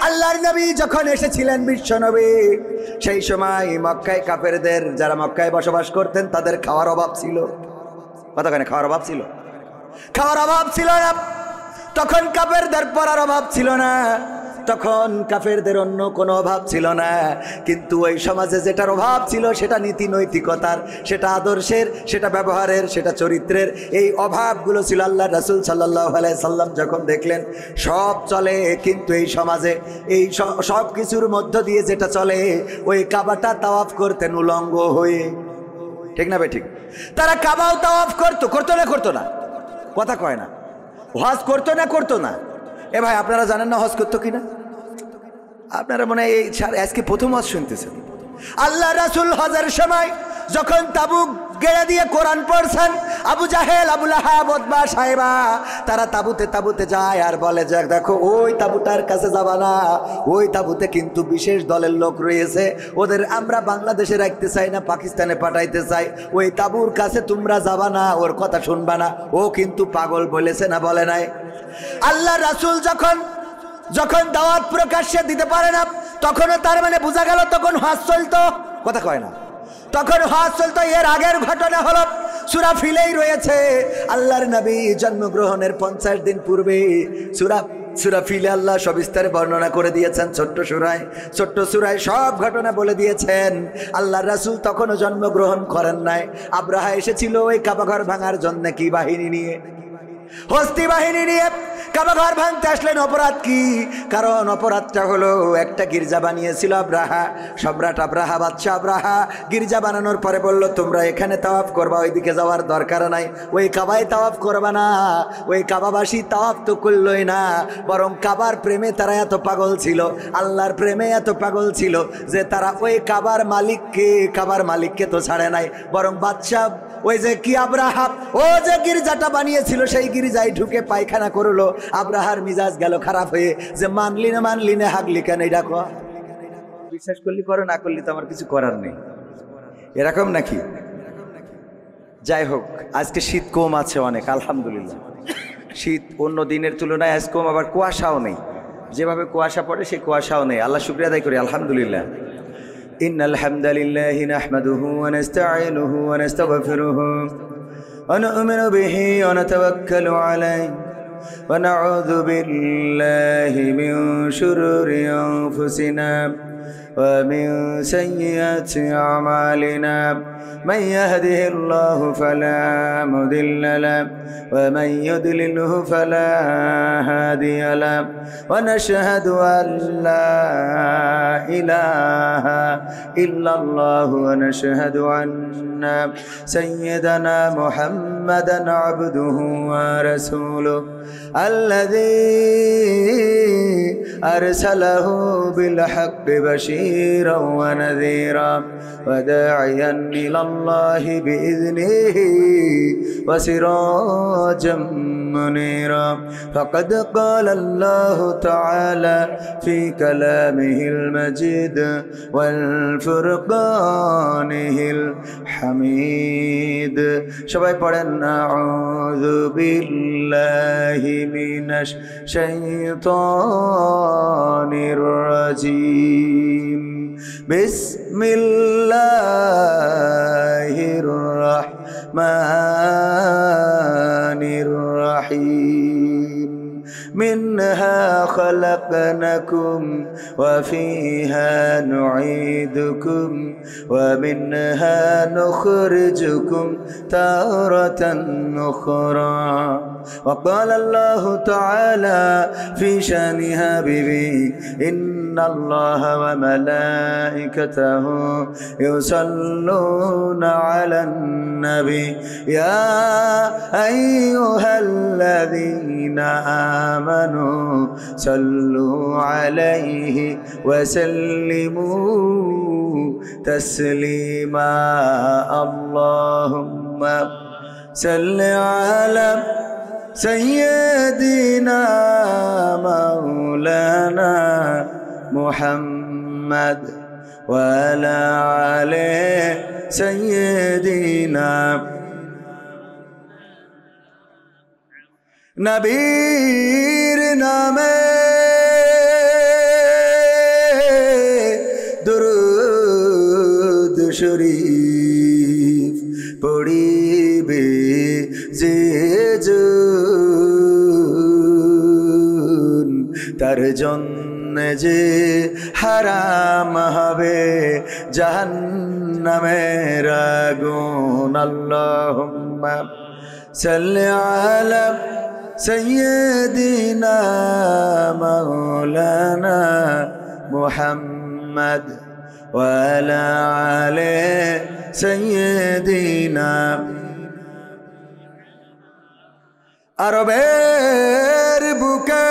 আল্লাহর নবী যখন এসেছিলেন বিশ্ব নবী, সেই সময় মক্কায় কাফেরদের, যারা মক্কায় বসবাস করতেন, তাদের খাওয়ার অভাব ছিল। কতখানি খাওয়ার অভাব ছিল? খাওয়ার অভাব ছিল না। তখন কাফেরদের পড়ার অভাব ছিল না, তখন কাফেরদের অন্য কোনো অভাব ছিল না। কিন্তু ওই সমাজে যেটার অভাব ছিল সেটা নীতি নৈতিকতার, সেটা আদর্শের, সেটা ব্যবহারের, সেটা চরিত্রের। এই অভাবগুলো ছিল। আল্লাহ রাসূল সাল্লাল্লাহু আলাইহি সাল্লাম যখন দেখলেন সব চলে, কিন্তু এই সমাজে এই সব কিছুর মধ্য দিয়ে যেটা চলে, ওই কাবাটা তাওয়াফ করতেন উলঙ্গ হয়ে। ঠিক না ভাই? ঠিক। তারা কাবাও তাওয়াফ করতো না? কথা কয় না। হজ করতো না? এ ভাই, আপনারা জানেন না হজ করতো কিনা? আপনারা মনে হয় এই আজকে প্রথম হজ শুনতেছেন। আল্লাহ রাসূল হজের সময় যখন তাবুক গেড়ে দিয়ে কোরআন পড়ছেন, আবু জাহেল, আবু লাহাব, উতবা, সাইবা তারা তাবুতে যায় আর বলে যে দেখো ওই তাবুটার কাছে যাবা না, ওই তাবুতে কিন্তু বিশেষ দলের লোক রয়েছে, ওদের আমরা বাংলাদেশে রাখতে চাই না, পাকিস্তানে পাঠাইতে চাই, ওই তাবুর কাছে তোমরা যাবা না, ওর কথা শুনবা না, ও কিন্তু পাগল বলেছে না বলে নাই? আল্লাহ রাসূল যখন দাওয়াত প্রকাশ্যে দিতে পারে না, তখনও তার মানে বোঝা গেল তখন হজ চলতো। কথা কয় না? তখন হজ চলতো। এর আগের ঘটনা হলো সূরা ফিলেই রয়েছে। আল্লাহর নবী জন্মগ্রহণের 50 দিন পূর্বে সূরা ফিলে আল্লাহ সবিস্তারে বর্ণনা করে দিয়েছেন। ছোট্ট সূরায় সব ঘটনা বলে দিয়েছেন। আল্লাহর রাসূল তখনও জন্মগ্রহণ করেন নাই। আব্রাহা এসেছিল ওই কাবা ঘর ভাঙার জন্য, কি বাহিনী নিয়ে? হস্তি বাহিনী নিয়ে। কাবা ঘর ভাঙতে আসলেন। অপরাধ কি? কারণ অপরাধটা হলো একটা গির্জা বানিয়েছিল আব্রাহা, সম্রাট আব্রাহা, বাদশা আব্রাহা। গির্জা বানানোর পরে বলল তোমরা এখানে তাওয়াফ করবা, ওইদিকে যাওয়ার দরকার নাই, ওই কাবায় তাওয়াফ করবা না। ওই কাবাবাসী তাওয়াফ তো করলই না, বরং কাবার প্রেমে তারা এত পাগল ছিল, আল্লাহর প্রেমে এত পাগল ছিল যে তারা ওই কাবার মালিককে তো ছাড়ে নাই, বরং বাদশা ওই যে কি আব্রাহা ও যে গির্জাটা বানিয়েছিল সেই গির্জায় ঢুকে পায়খানা করলো। আব্রাহার মিজাজ গেল খারাপ হয়ে, যে মানলি না হাগলি কেন? এটা বিশ্বাস করলি করো, না করলি তো আমার কিছু করার নেই, এরকম নাকি? যাই হোক, আজকে শীত কম আছে অনেক, আলহামদুলিল্লাহ। শীত অন্য দিনের তুলনায় আজ কম, আবার কুয়াশাও নেই। যেভাবে কুয়াশা পড়ে সেই কুয়াশাও নেই। আল্লাহ শুকরিয়া আদায় করি, আলহামদুলিল্লাহ। ইন্নাল হামদালিল্লাহি নাহমাদুহু ওয়া নাস্তাঈনুহু ওয়া নাস্তাগফিরুহু ওয়া নু'মিনু বিহি ওয়া নাতাওয়াক্কালু আলাইহি ওয়া নাউযু বিল্লাহি মিন শুরুরি আনফুসিনা ওয়া মিন সাইয়্যাতি আমালিনা। من يهده الله فلا مضل له ومن يضلله فلا هادي له ونشهد أن لا إله إلا الله ونشهد أن سيدنا محمدا عبده ورسوله الذي أرسله بالحق بشيرا ونذيرا وداعيا إلى الله بإذنه وسراجا منيرا. فقد قال الله تعالى في كلامه المجيد والفرقانه الحميد. সবাই পড়েন আউযু বিল্লাহি মিনাশ শাইতানির রাজীম। বিসমিল্লাহির রাহমানির রাহিম। منها خلقناكم وفيها نعيدكم ومنها نخرجكم تارة أخرى. وقال الله تعالى في شأن حبيبه إن الله وملائكته يصلون على النبي يا أيها الذين آمنوا صلوا عليه وسلموا تسليما. اللهم صل على سيدنا مولانا محمد وعلى آله سيدنا নবীর নামে শরীফ পড়িবে যে জন তার জন্য যে হারাম হবে জাহান্নামের আগুন। আল্লাহুম্মা সাল্লি আলা সাইয়্যিদিনা মাওলানা মুহাম্মদ ওয়া আলা আলি সাইয়্যিদিনা। আরবের বুকে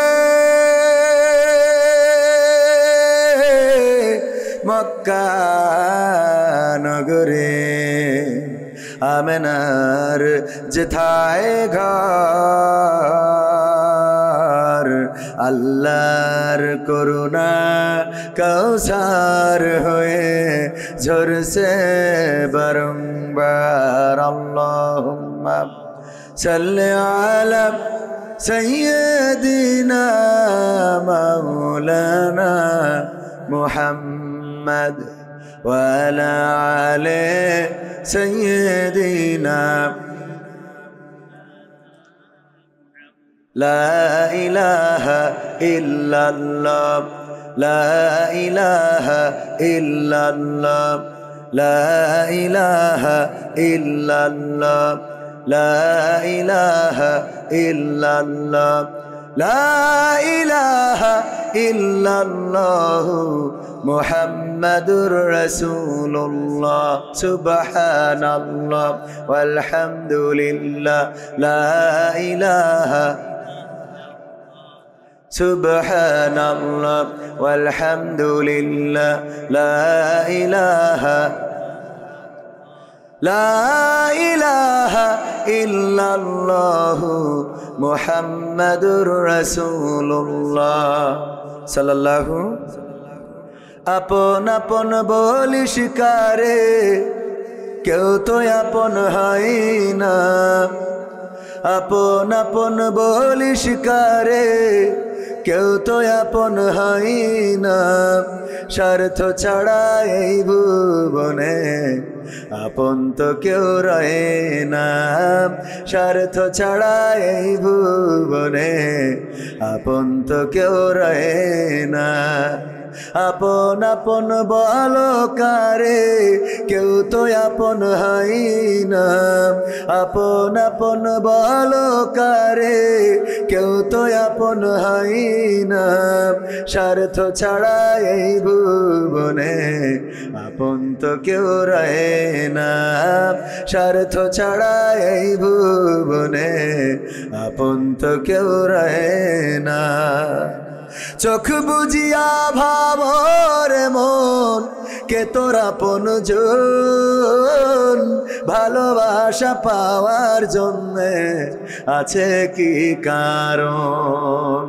মক্কা নগরে আমেনার যেথায় ঘর আল্লাহর করুণা কৌসার হয়ে ঝরছে বারংবার। আল্লাহুম্মা সাল্লি আলা সাইয়্যিদিনা মাওলানা মুহাম্মদ ওয়া আলা আলি সাইয়্যিদিনা। লা ইলাহা ইল্লাল্লাহ লা ইলাহা ইল্লাল্লাহ লা ইলাহা ইল্লাল্লাহ লা ইলাহা ইল্লাল্লাহ লা ইলাহা ইল্লাল্লাহ মুহাম্মাদুর রাসূলুল্লাহ। সুবহানাল্লাহ ওয়ালহামদুলিল্লাহ লা ইলাহা সুবহানাল্লাহ ওয়ালহামদুলিল্লাহ লা ইলাহা লা ইলাহা ইল্লাল্লাহু মুহাম্মাদুর রাসূলুল্লাহ সাল্লাল্লাহু। আপন আপন বলিস কারে কেউ তো আপন হয় না। আপন আপন বলিস কারে কেউ তো আপন হয় না। স্বার্থ ছাড়া এই ভুবনে আপন তো কেউ রয়ে না। স্বার্থ ছাড়া এই ভুবনে আপন তো কেউ রয়ে না। আপন আপন বলো কারে কেউ তো আপন হয় না। আপন আপন বলো কারে কেউ তো আপন হয় না। স্বার্থ ছাড়া এই ভুবনে আপন তো কেউ রয়ে না। স্বার্থ ছাড়া এই ভুবনে আপন তো কেউ রয়ে না। চোখ বুঝিয়া ভাবর মন কে তোর আপন জন। ভালোবাসা পাওয়ার জন্যে আছে কি কারণ?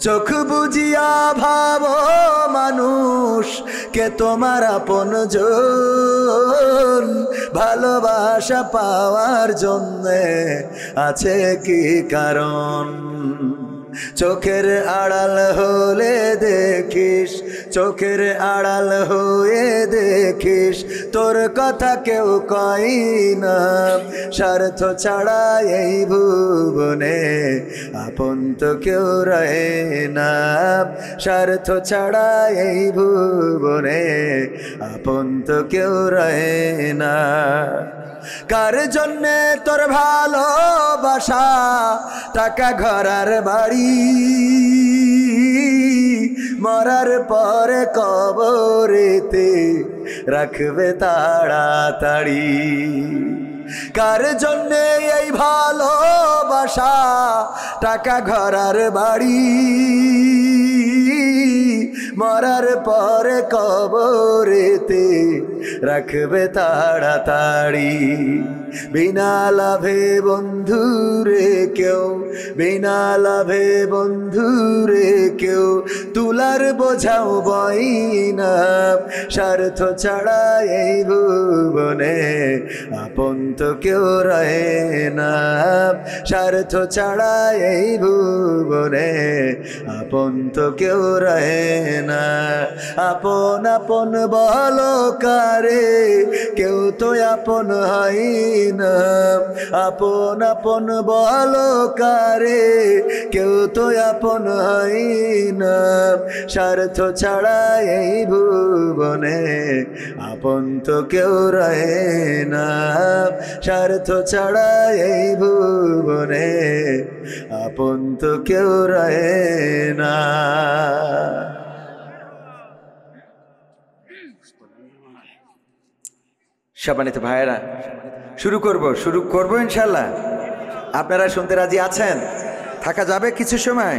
চোখ বুঝিয়া ভাবো মানুষ কে তোমার আপন জন। ভালোবাসা পাওয়ার জন্যে আছে কি কারণ? চোখের আড়াল হলে দেখিস, চোখের আড়াল হয়ে দেখিস তোর কথা কেউ কয় না। স্বার্থ ছাড়া এই ভুবনে আপন তো কেউ রয়ে না। স্বার্থ ছাড়া এই ভুবনে আপন তো কেউ রয়ে না। কার জন্যে তোর ভালোবাসা টাকা ঘর আর বাড়ি, মরার পরে কবরেতে রাখবে তাড়াতাড়ি। কার জন্যে এই ভালোবাসা টাকা ঘর আর বাড়ি, মরার পরে কবরেতে রাখবে তাড়াতাড়ি। বিনা লাভে বন্ধুরে কেউ, বিনা লাভে বন্ধুরে কেউ তুলার বোঝাও বই না। স্বার্থ ছাড়া এই ভুবনে আপন তো কেউ রহে না। স্বার্থ ছাড়া এই ভুবনে আপন তো কেউ রহে না। আপন আপন বলো কারে, কেউ তো আপন হয় না। আপন আপন বলো কারে, কেউ তো আপন হয় না। স্বার্থ ছাড়া এই ভুবনে আপন তো কেউ রহে না। স্বার্থ ছাড়া এই ভুবনে আপন তো কেউ রহে না। সম্মানিত ভাইয়েরা, শুরু করব ইনশাল্লাহ। আপনারা শুনতে রাজি আছেন? থাকা যাবে কিছু সময়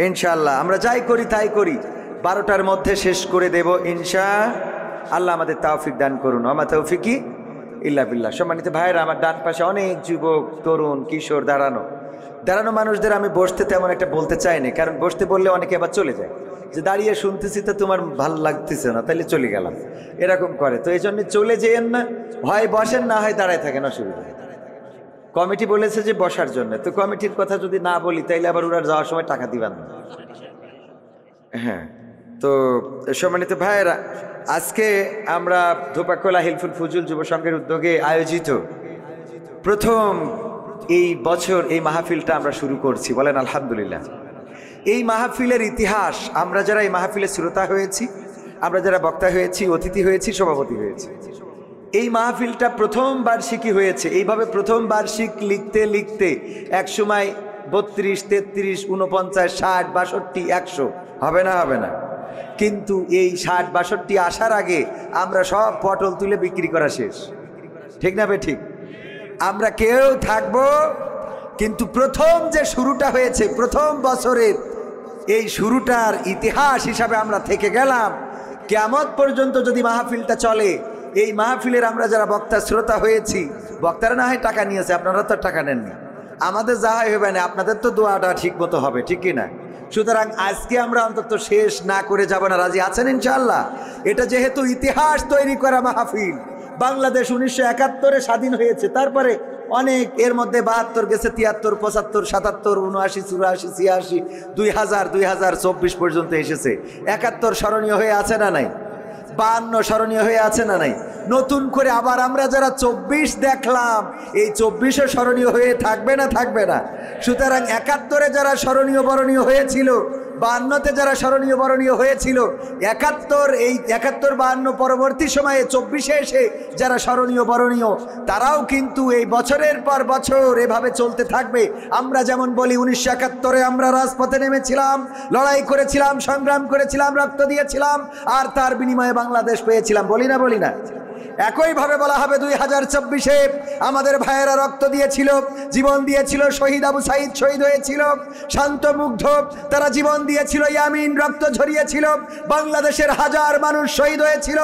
ইনশাল্লাহ। আমরা যাই করি তাই করি, 12টার মধ্যে শেষ করে দেব ইনশাআল্লাহ। আমাদের তৌফিক দান করুন, আমা তৌফিকি ইল্লা বিল্লাহ। সম্মানিত ভাইয়েরা, আমার ডান পাশে অনেক যুবক, তরুণ, কিশোর দাঁড়ানো মানুষদের আমি বসতে তেমন একটা বলতে চাইনি, কারণ বসতে বললে অনেকে আবার চলে যায়, যে দাঁড়িয়ে শুনতেছি তো তোমার ভালো লাগতেছে না, তাহলে চলে গেলাম, এরকম করে। তো এই জন্য চলে যেয়েন না, হয় বসেন না হয় দাঁড়ায় থাকেন, অসুবিধা। কমিটি বলেছে যে বসার জন্য, তো কমিটির কথা যদি না বলি তাইলে আবার ওরা যাওয়ার সময় টাকা দিবেন না। হ্যাঁ, তো সম্মানিত ভাইয়েরা, আজকে আমরা ধোপাকোলা হিলফুল ফুজুল যুব সংঘের উদ্যোগে আয়োজিত প্রথম এই বছর এই মাহফিলটা আমরা শুরু করছি, বলেন আলহামদুলিল্লাহ। এই মাহফিলের ইতিহাস, আমরা যারা এই মাহফিলের শ্রোতা হয়েছি, আমরা যারা বক্তা হয়েছি, অতিথি হয়েছি, সভাপতি হয়েছি, এই মাহফিলটা প্রথম বার্ষিকী হয়েছে। এইভাবে প্রথম বার্ষিক লিখতে লিখতে এক সময় 32, 33, 49, 60, 62, 100 হবে না। কিন্তু এই 60, 62 আসার আগে আমরা সব পটল তুলে বিক্রি করা শেষ, ঠিক না? ঠিক। আমরা কেউ থাকবো, কিন্তু প্রথম যে শুরুটা হয়েছে, প্রথম বছরের এই শুরুটার ইতিহাস হিসাবে আমরা থেকে গেলাম। কিয়ামত পর্যন্ত যদি মাহফিলটা চলে, এই মাহফিলের আমরা যারা বক্তা শ্রোতা হয়েছি, বক্তারা না হয় টাকা নিয়েছে, আপনারা তো টাকা নেননি, আমাদের যা হবে না, আপনাদের তো দোয়াটা ঠিক মতো হবে, ঠিক কিনা? সুতরাং আজকে আমরা অন্তত শেষ না করে যাব না, রাজি আছেন ইনশাআল্লাহ? এটা যেহেতু ইতিহাস তৈরি করা মাহফিল, বাংলাদেশ 1971-এ স্বাধীন হয়েছে, তারপরে অনেক, এর মধ্যে 72 গেছে, 73, 75, 77, 79, 84, 86, 2000, 2024 পর্যন্ত এসেছে। 71 স্মরণীয় হয়ে আছে না নাই? 52 স্মরণীয় হয়ে আছে না নাই? নতুন করে আবার আমরা যারা 24 দেখলাম, এই 24ও স্মরণীয় হয়ে থাকবে না? সুতরাং 71-এ যারা স্মরণীয় বরণীয় হয়েছিল, 52-তে যারা স্মরণীয় বরণীয় হয়েছিল, 71, এই 71, 52 পরবর্তী সময়ে 24-এ এসে যারা স্মরণীয় বরণীয়, তারাও কিন্তু এই বছরের পর বছর এভাবে চলতে থাকবে। আমরা যেমন বলি 1971-এ আমরা রাজপথে নেমেছিলাম, লড়াই করেছিলাম, সংগ্রাম করেছিলাম, রক্ত দিয়েছিলাম, আর তার বিনিময়ে বাংলাদেশ পেয়েছিলাম, বলি না? একইভাবে বলা হবে 2024-এ আমাদের ভাইয়েরা রক্ত দিয়েছিল, জীবন দিয়েছিল, শহীদ আবু সাইদ শহীদ হয়েছিল, শান্তমুগ্ধ তারা জীবন দিয়েছিল, ইয়ামিন রক্ত ঝরিয়েছিল, বাংলাদেশের হাজার মানুষ শহীদ হয়েছিল,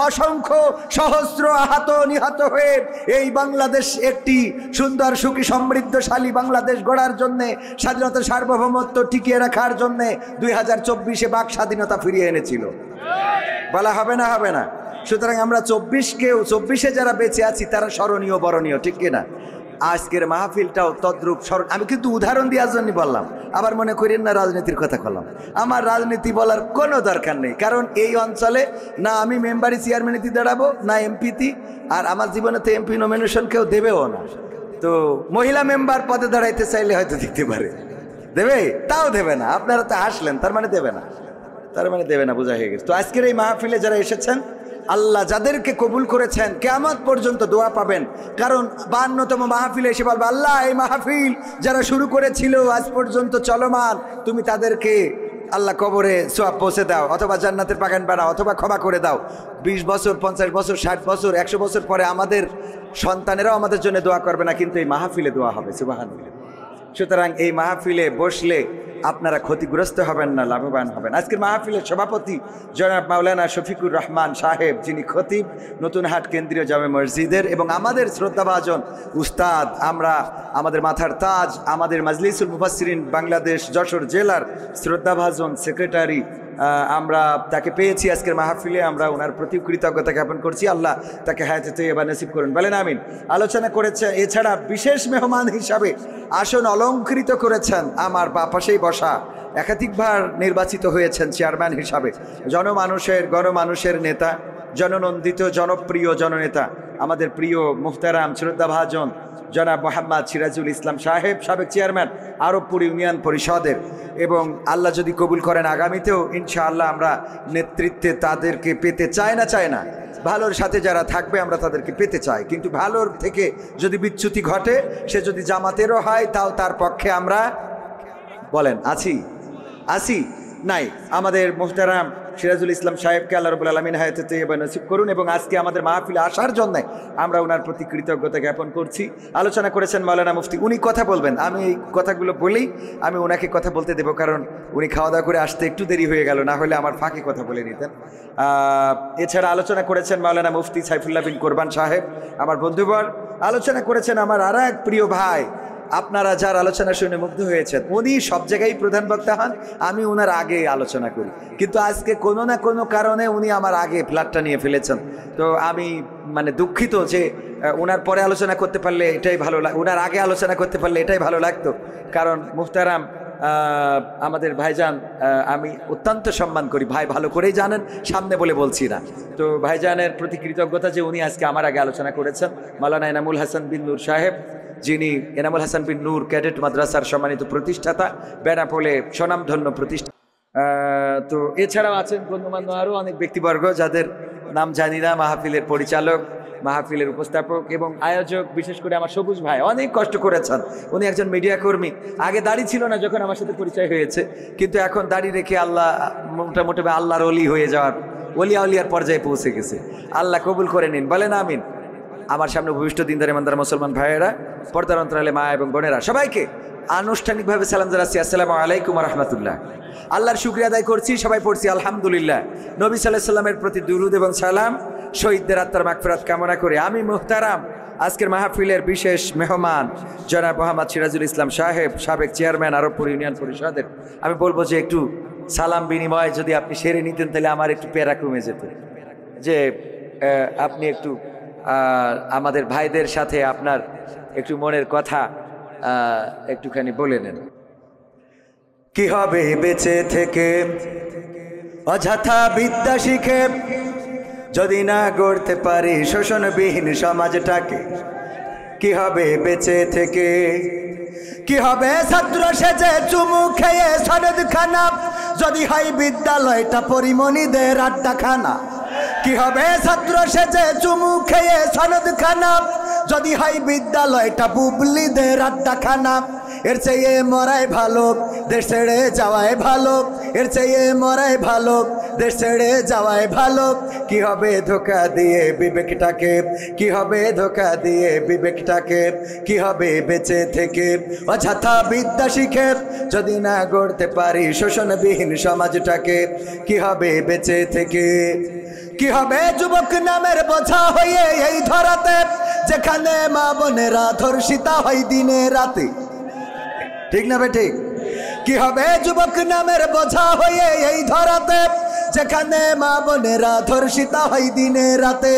অসংখ্য সহস্র আহত নিহত হয়ে এই বাংলাদেশ একটি সুন্দর সুখী সমৃদ্ধশালী বাংলাদেশ গড়ার জন্যে, স্বাধীনতা সার্বভৌমত্ব টিকিয়ে রাখার জন্যে 2024-এ বাক স্বাধীনতা ফিরিয়ে এনেছিল। বলা হবে না? সুতরাং আমরা 24-এ যারা বেঁচে আছি তারা স্মরণীয় বরণীয়, ঠিক কিনা? আজকের মাহফিলটাও তদ্রূপ স্মরণ। আমি কিন্তু উদাহরণ দেওয়ার জন্য বললাম, আবার মনে করেন না রাজনীতির কথা বললাম। আমার রাজনীতি বলার কোনো দরকার নেই, কারণ এই অঞ্চলে না আমি মেম্বারি চেয়ারম্যানিতে দাঁড়াবো, না এমপিতে, আর আমার জীবনে তো এমপি নমিনেশন কেউ দেবেও না। তো মহিলা মেম্বার পদে দাঁড়াইতে চাইলে হয়তো দিতে পারে, দেবে, তাও দেবে না। আপনারা তো হাসলেন, তার মানে দেবে না, বোঝা হয়ে গেছে। তো আজকের এই মাহফিলে যারা এসেছেন, আল্লাহ যাদেরকে কবুল করেছেন, কিয়ামত পর্যন্ত দোয়া পাবেন। কারণ 52তম মাহফিলে এসে বলবে, আল্লাহ এই মাহফিল যারা শুরু করেছিল আজ পর্যন্ত চলমান, তুমি তাদেরকে আল্লাহ কবরে সওয়াব পৌঁছে দাও, অথবা জান্নাতের বাগান বানাও, অথবা ক্ষমা করে দাও। 20 বছর, 50 বছর, 60 বছর, 100 বছর পরে আমাদের সন্তানেরাও আমাদের জন্য দোয়া করবে না, কিন্তু এই মাহফিলে দোয়া হবে। সুবহানাল্লাহ। সুতরাং এই মাহফিলে বসলে আপনারা ক্ষতিগ্রস্ত হবেন না, লাভবান হবেন। আজকের মাহফিলের সভাপতি জনাব মাওলানা শফিকুর রহমান সাহেব, যিনি খতিব নতুনহাট কেন্দ্রীয় জামে মসজিদের, এবং আমাদের শ্রদ্ধাভাজন উস্তাদ, আমাদের মাথার তাজ, আমাদের মাজলিসুল মুফাসসিরিন বাংলাদেশ যশোর জেলার শ্রদ্ধাভাজন সেক্রেটারি, আমরা তাকে পেয়েছি আজকের মাহফিলে। আমরা ওনার প্রতি কৃতজ্ঞতা জ্ঞাপন করছি। আল্লাহ তাকে হায়াতে তৈয়বা নসিব করুন, বলেন আমিন। আলোচনা করেছে, এছাড়া বিশেষ মেহমান হিসাবে আসন অলঙ্কৃত করেছেন আমার বা পাশেই বসা, একাধিকবার নির্বাচিত হয়েছেন চেয়ারম্যান হিসাবে, গণমানুষের নেতা, জননন্দিত জনপ্রিয় জননেতা, আমাদের প্রিয় মুহতারাম শ্রদ্ধাভাজন জনাব মোহাম্মদ সিরাজুল ইসলাম সাহেব, সাবেক চেয়ারম্যান আরবপুর ইউনিয়ন পরিষদের, এবং আল্লাহ যদি কবুল করেন আগামীতেও ইনশাআল্লাহ আমরা নেতৃত্বে তাদেরকে পেতে চাই না, ভালোর সাথে যারা থাকবে আমরা তাদেরকে পেতে চাই, কিন্তু ভালোর থেকে যদি বিচ্যুতি ঘটে, সে যদি জামাতেরও হয়, তাও তার পক্ষে আমরা বলেন আছি নাই। আমাদের মুহতারাম সিরাজুল ইসলাম সাহেবকে আল্লাহ রাব্বুল আলামিন হায়াতে তৈয়বা নসিব করুন, এবং আজকে আমাদের মাহফিলে আসার জন্য আমরা ওনার প্রতি কৃতজ্ঞতা জ্ঞাপন করছি। আলোচনা করেছেন মাওলানা মুফতি, উনি কথা বলবেন, আমি এই কথাগুলো বলেই আমি ওনাকে কথা বলতে দেবো, কারণ উনি খাওয়া দাওয়া করে আসতে একটু দেরি হয়ে গেল, না হলে আমার ফাঁকে কথা বলে নিতেন। এছাড়া আলোচনা করেছেন মাওলানা মুফতি সাইফুল্লাহ বিন কোরবান সাহেব, আমার বন্ধুবর। আলোচনা করেছেন আমার আর এক প্রিয় ভাই, আপনারা যার আলোচনা শুনে মুগ্ধ হয়েছেন, উনি সব জায়গায় প্রধান বক্তা হন, আমি ওনার আগে আলোচনা করি, কিন্তু আজকে কোনো না কোনো কারণে উনি আমার আগে ফ্ল্যাটটা নিয়ে ফেলেছেন। তো আমি দুঃখিত যে ওনার পরে আলোচনা করতে পারলে এটাই ভালো ওনার আগে আলোচনা করতে পারলে এটাই ভালো লাগতো, কারণ মুহতারাম আমাদের ভাইজান আমি অত্যন্ত সম্মান করি, ভাই ভালো করেই জানেন, সামনে বলে বলছি না। তো ভাইজানের প্রতি কৃতজ্ঞতা যে উনি আজকে আমার আগে আলোচনা করেছেন। মাওলানা এনামুল হাসান বিন নূর সাহেব, যিনি এনামুল হাসান বিন নূর ক্যাডেট মাদ্রাসার সম্মানিত প্রতিষ্ঠাতা, বেনাপোলে স্বনামধন্য প্রতিষ্ঠা। তো এছাড়াও আছেন গণ্যমান্য আরও অনেক ব্যক্তিবর্গ যাদের নাম জানি না, মাহফিলের পরিচালক, মাহফিলের উপস্থাপক এবং আয়োজক, বিশেষ করে আমার সবুজ ভাই অনেক কষ্ট করেছেন। উনি একজন মিডিয়া কর্মী, আগে দাড়ি ছিল না যখন আমার সাথে পরিচয় হয়েছে, কিন্তু এখন দাড়ি রেখে আল্লাহ মোটামুটি আল্লাহর অলি হয়ে যাওয়ার, অলিয়ার পর্যায়ে পৌঁছে গেছে। আল্লাহ কবুল করে নিন, বলেন আমিন। আমার সামনে ভবিষ্ঠ দিনদার ইমানদার মুসলমান ভাইয়েরা, পর্দার অন্তরালে মা এবং বোনেরা, সবাইকে আনুষ্ঠানিকভাবে সালাম জানাচ্ছি, আসসালামু আলাইকুম ওয়া রাহমাতুল্লাহ। আল্লাহর শুকরিয়া আদায় করছি, সবাই পড়ছি আলহামদুলিল্লাহ। নবী সাল্লাল্লাহু আলাইহি সাল্লামের প্রতি দুরুদ এবং সালাম, শহীদদের আত্মার মাগফিরাত কামনা করে আমি মুহতারাম আজকের মাহফিলের বিশেষ মেহমান জনাব মোহাম্মদ সিরাজুল ইসলাম সাহেব, সাবেক চেয়ারম্যান আরবপুর ইউনিয়ন পরিষদের, আমি বলবো যে একটু সালাম বিনিময় যদি আপনি সেরে নিতেন, তাহলে আমার একটু প্যারা কমে যেত, যে আপনি একটু আমাদের ভাইদের সাথে আপনার একটু মনের কথা একটুখানি বলে নেন। কি হবে বেঁচে থেকে অযথা বিদ্যা শিখে, যদি না গড়তে পারি শোষণবিহীন সমাজটাকে? কি হবে বেঁচে থেকে? কি হবে ছাত্র সেজে চুমু খেয়ে সনদ খানা, যদি হয় বিদ্যালয়টা পরিমণিদের আড্ডাখানা? কি হবে ছাত্র সেজে চুমু খেয়ে সনদ খানা, যদি হয় বিদ্যালয়টা বুবলিদের আড্ডাখানা? এর চেয়ে মরাই ভালো, দেশ ছেড়ে যাওয়াই ভালো, এর চেয়ে মরাই ভালো, দেশ ছেড়ে যাওয়াই ভালো। কি হবে ধোকা দিয়ে বিবেকটাকে? কি হবে ধোকা দিয়ে বিবেকটাকে? কি হবে বেঁচে থেকে অযথা বিদ্যা শিখে, যদি না গড়তে পারি শোষণবিহীন সমাজটাকে? কি হবে বেঁচে থেকে? কি হবে যুবক নামের বোঝা হয়ে এই ধরাতে, যেখানে মা বোনেরা ধর্ষিতা হয় দিনে রাতে? ঠিক না বেঠিক? কি হবে যুবক নামের বোঝা হয়ে এই ধরাতে, যেখানে মা বোনেরা ধর্ষিতা হয় দিনে রাতে?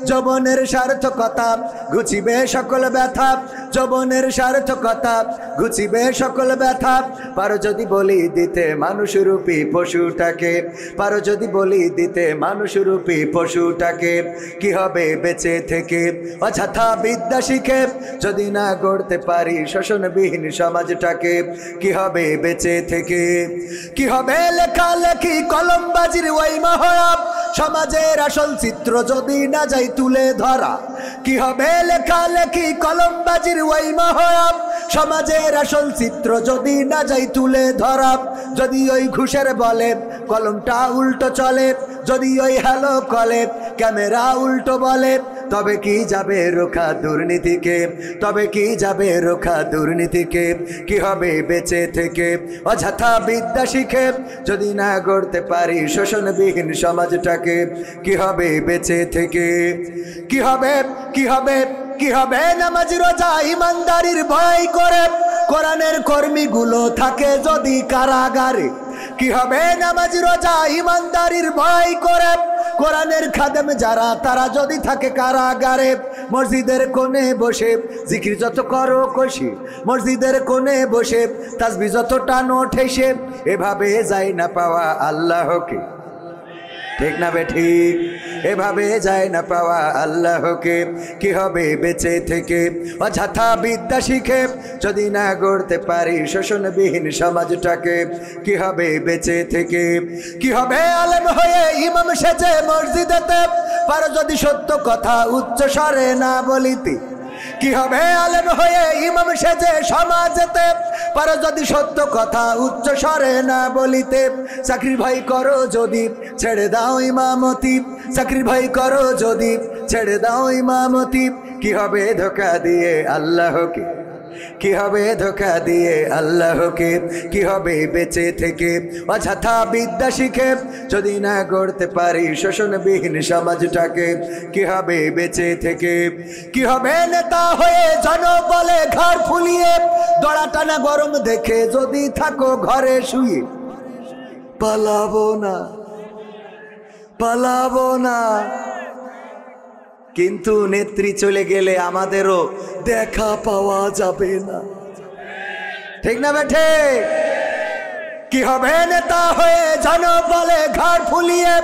যৌবনের সার্থকতা ঘুচিবে সকল ব্যথা, যৌবনের সার্থকতা ঘুচিবে সকল ব্যথা। পারো যদি বলি দিতে মানুষরূপী পশুটাকে, পারো যদি বলি দিতে মানুষরূপী পশুটাকে? কি হবে বেঁচে থেকে অযথা বিদ্যা শিখে, যদি না গড়তে পারি শোষণবিহীন সমাজটাকে? কি হবে বেঁচে থেকে? কি হবে লেখালেখি কলমবাজির ওই মহড়া, সমাজের আসল চিত্র যদি না যাই তুলে ধরা? কি হবে লেখালেখি কলমবাজির ওই মহড়া, সমাজের আসল চিত্র যদি না যাই তুলে ধরা? যদি ওই ঘুষের বলে কলমটা উল্টো চলে, যদি ওই হ্যালো কলে ক্যামেরা উল্টো বলে, তবে কি যাবে রোখা দুর্নীতিকে, তবে কি যাবে রোখা দুর্নীতিকে, কি হবে বেঁচে থেকে অযথা বিদ্যা শিখে যদি না গড়তে পারি শোষণবিহীন সমাজটাকে, কি হবে বেঁচে থেকে, কি হবে, কি হবে, কি হবে নামাজ রোজা ইমানদারির ভয় করে কোরআনের কর্মীগুলো থাকে যদি কারাগারে, কি হবে নামাজ রোজা ইমানদারির ভয় করে কোরআনের খাদেম যারা তারা যদি থাকে কারাগারে, মসজিদের কোণে বসে জিকির যত করো কষি, মসজিদের কোণে বসে তাসবিহ যত টানো ঠেসে, এভাবে যায় না পাওয়া আল্লাহকে, ঠিক না বে ঠিক, এভাবে যায় না পাওয়া আল্লাহকে, কি হবে বেঁচে থেকে অযথা বিদ্যা শিখে যদি না গড়তে পারি শোষণবিহীন সমাজটাকে, কি হবে বেঁচে থেকে, কি হবে আলেম হয়ে ইমাম সেজে মসজিদেতে পারো যদি সত্য কথা উচ্চ স্বরে না বলিতে, কি হবে আলেম হয়ে ইমাম সেজে সমাজেতে পারো যদি সত্য কথা উচ্চ স্বরে না বলিতে, চাকরির ভয় করো যদি ছেড়ে দাও ইমামতি, চাকরির ভয় করো যদি ছেড়ে দাও ইমামতি, কি হবে ধোঁকা দিয়ে আল্লাহকে, কি হবে ধোঁকা দিয়ে আল্লাহকে, কি হবে বেঁচে থেকে অযথা বিদ্যা শিখে যদি না গড়তে পারি শোষণবিহীন সমাজটাকে, কি হবে বেঁচে থেকে, কি হবে নেতা হয়ে জনবলে ঘাড় ফুলিয়ে দড়া টানা গরম দেখে যদি থাকো ঘরে শুয়ে, পালাবো না, পালাবো না, কিন্তু নেত্রী চলে গেলে আমাদেরও দেখা পাওয়া যাবে না, ঠিক না বেঠে, কি হবে নেতা হয়ে জনবলে ঘাড় ফুলিয়ে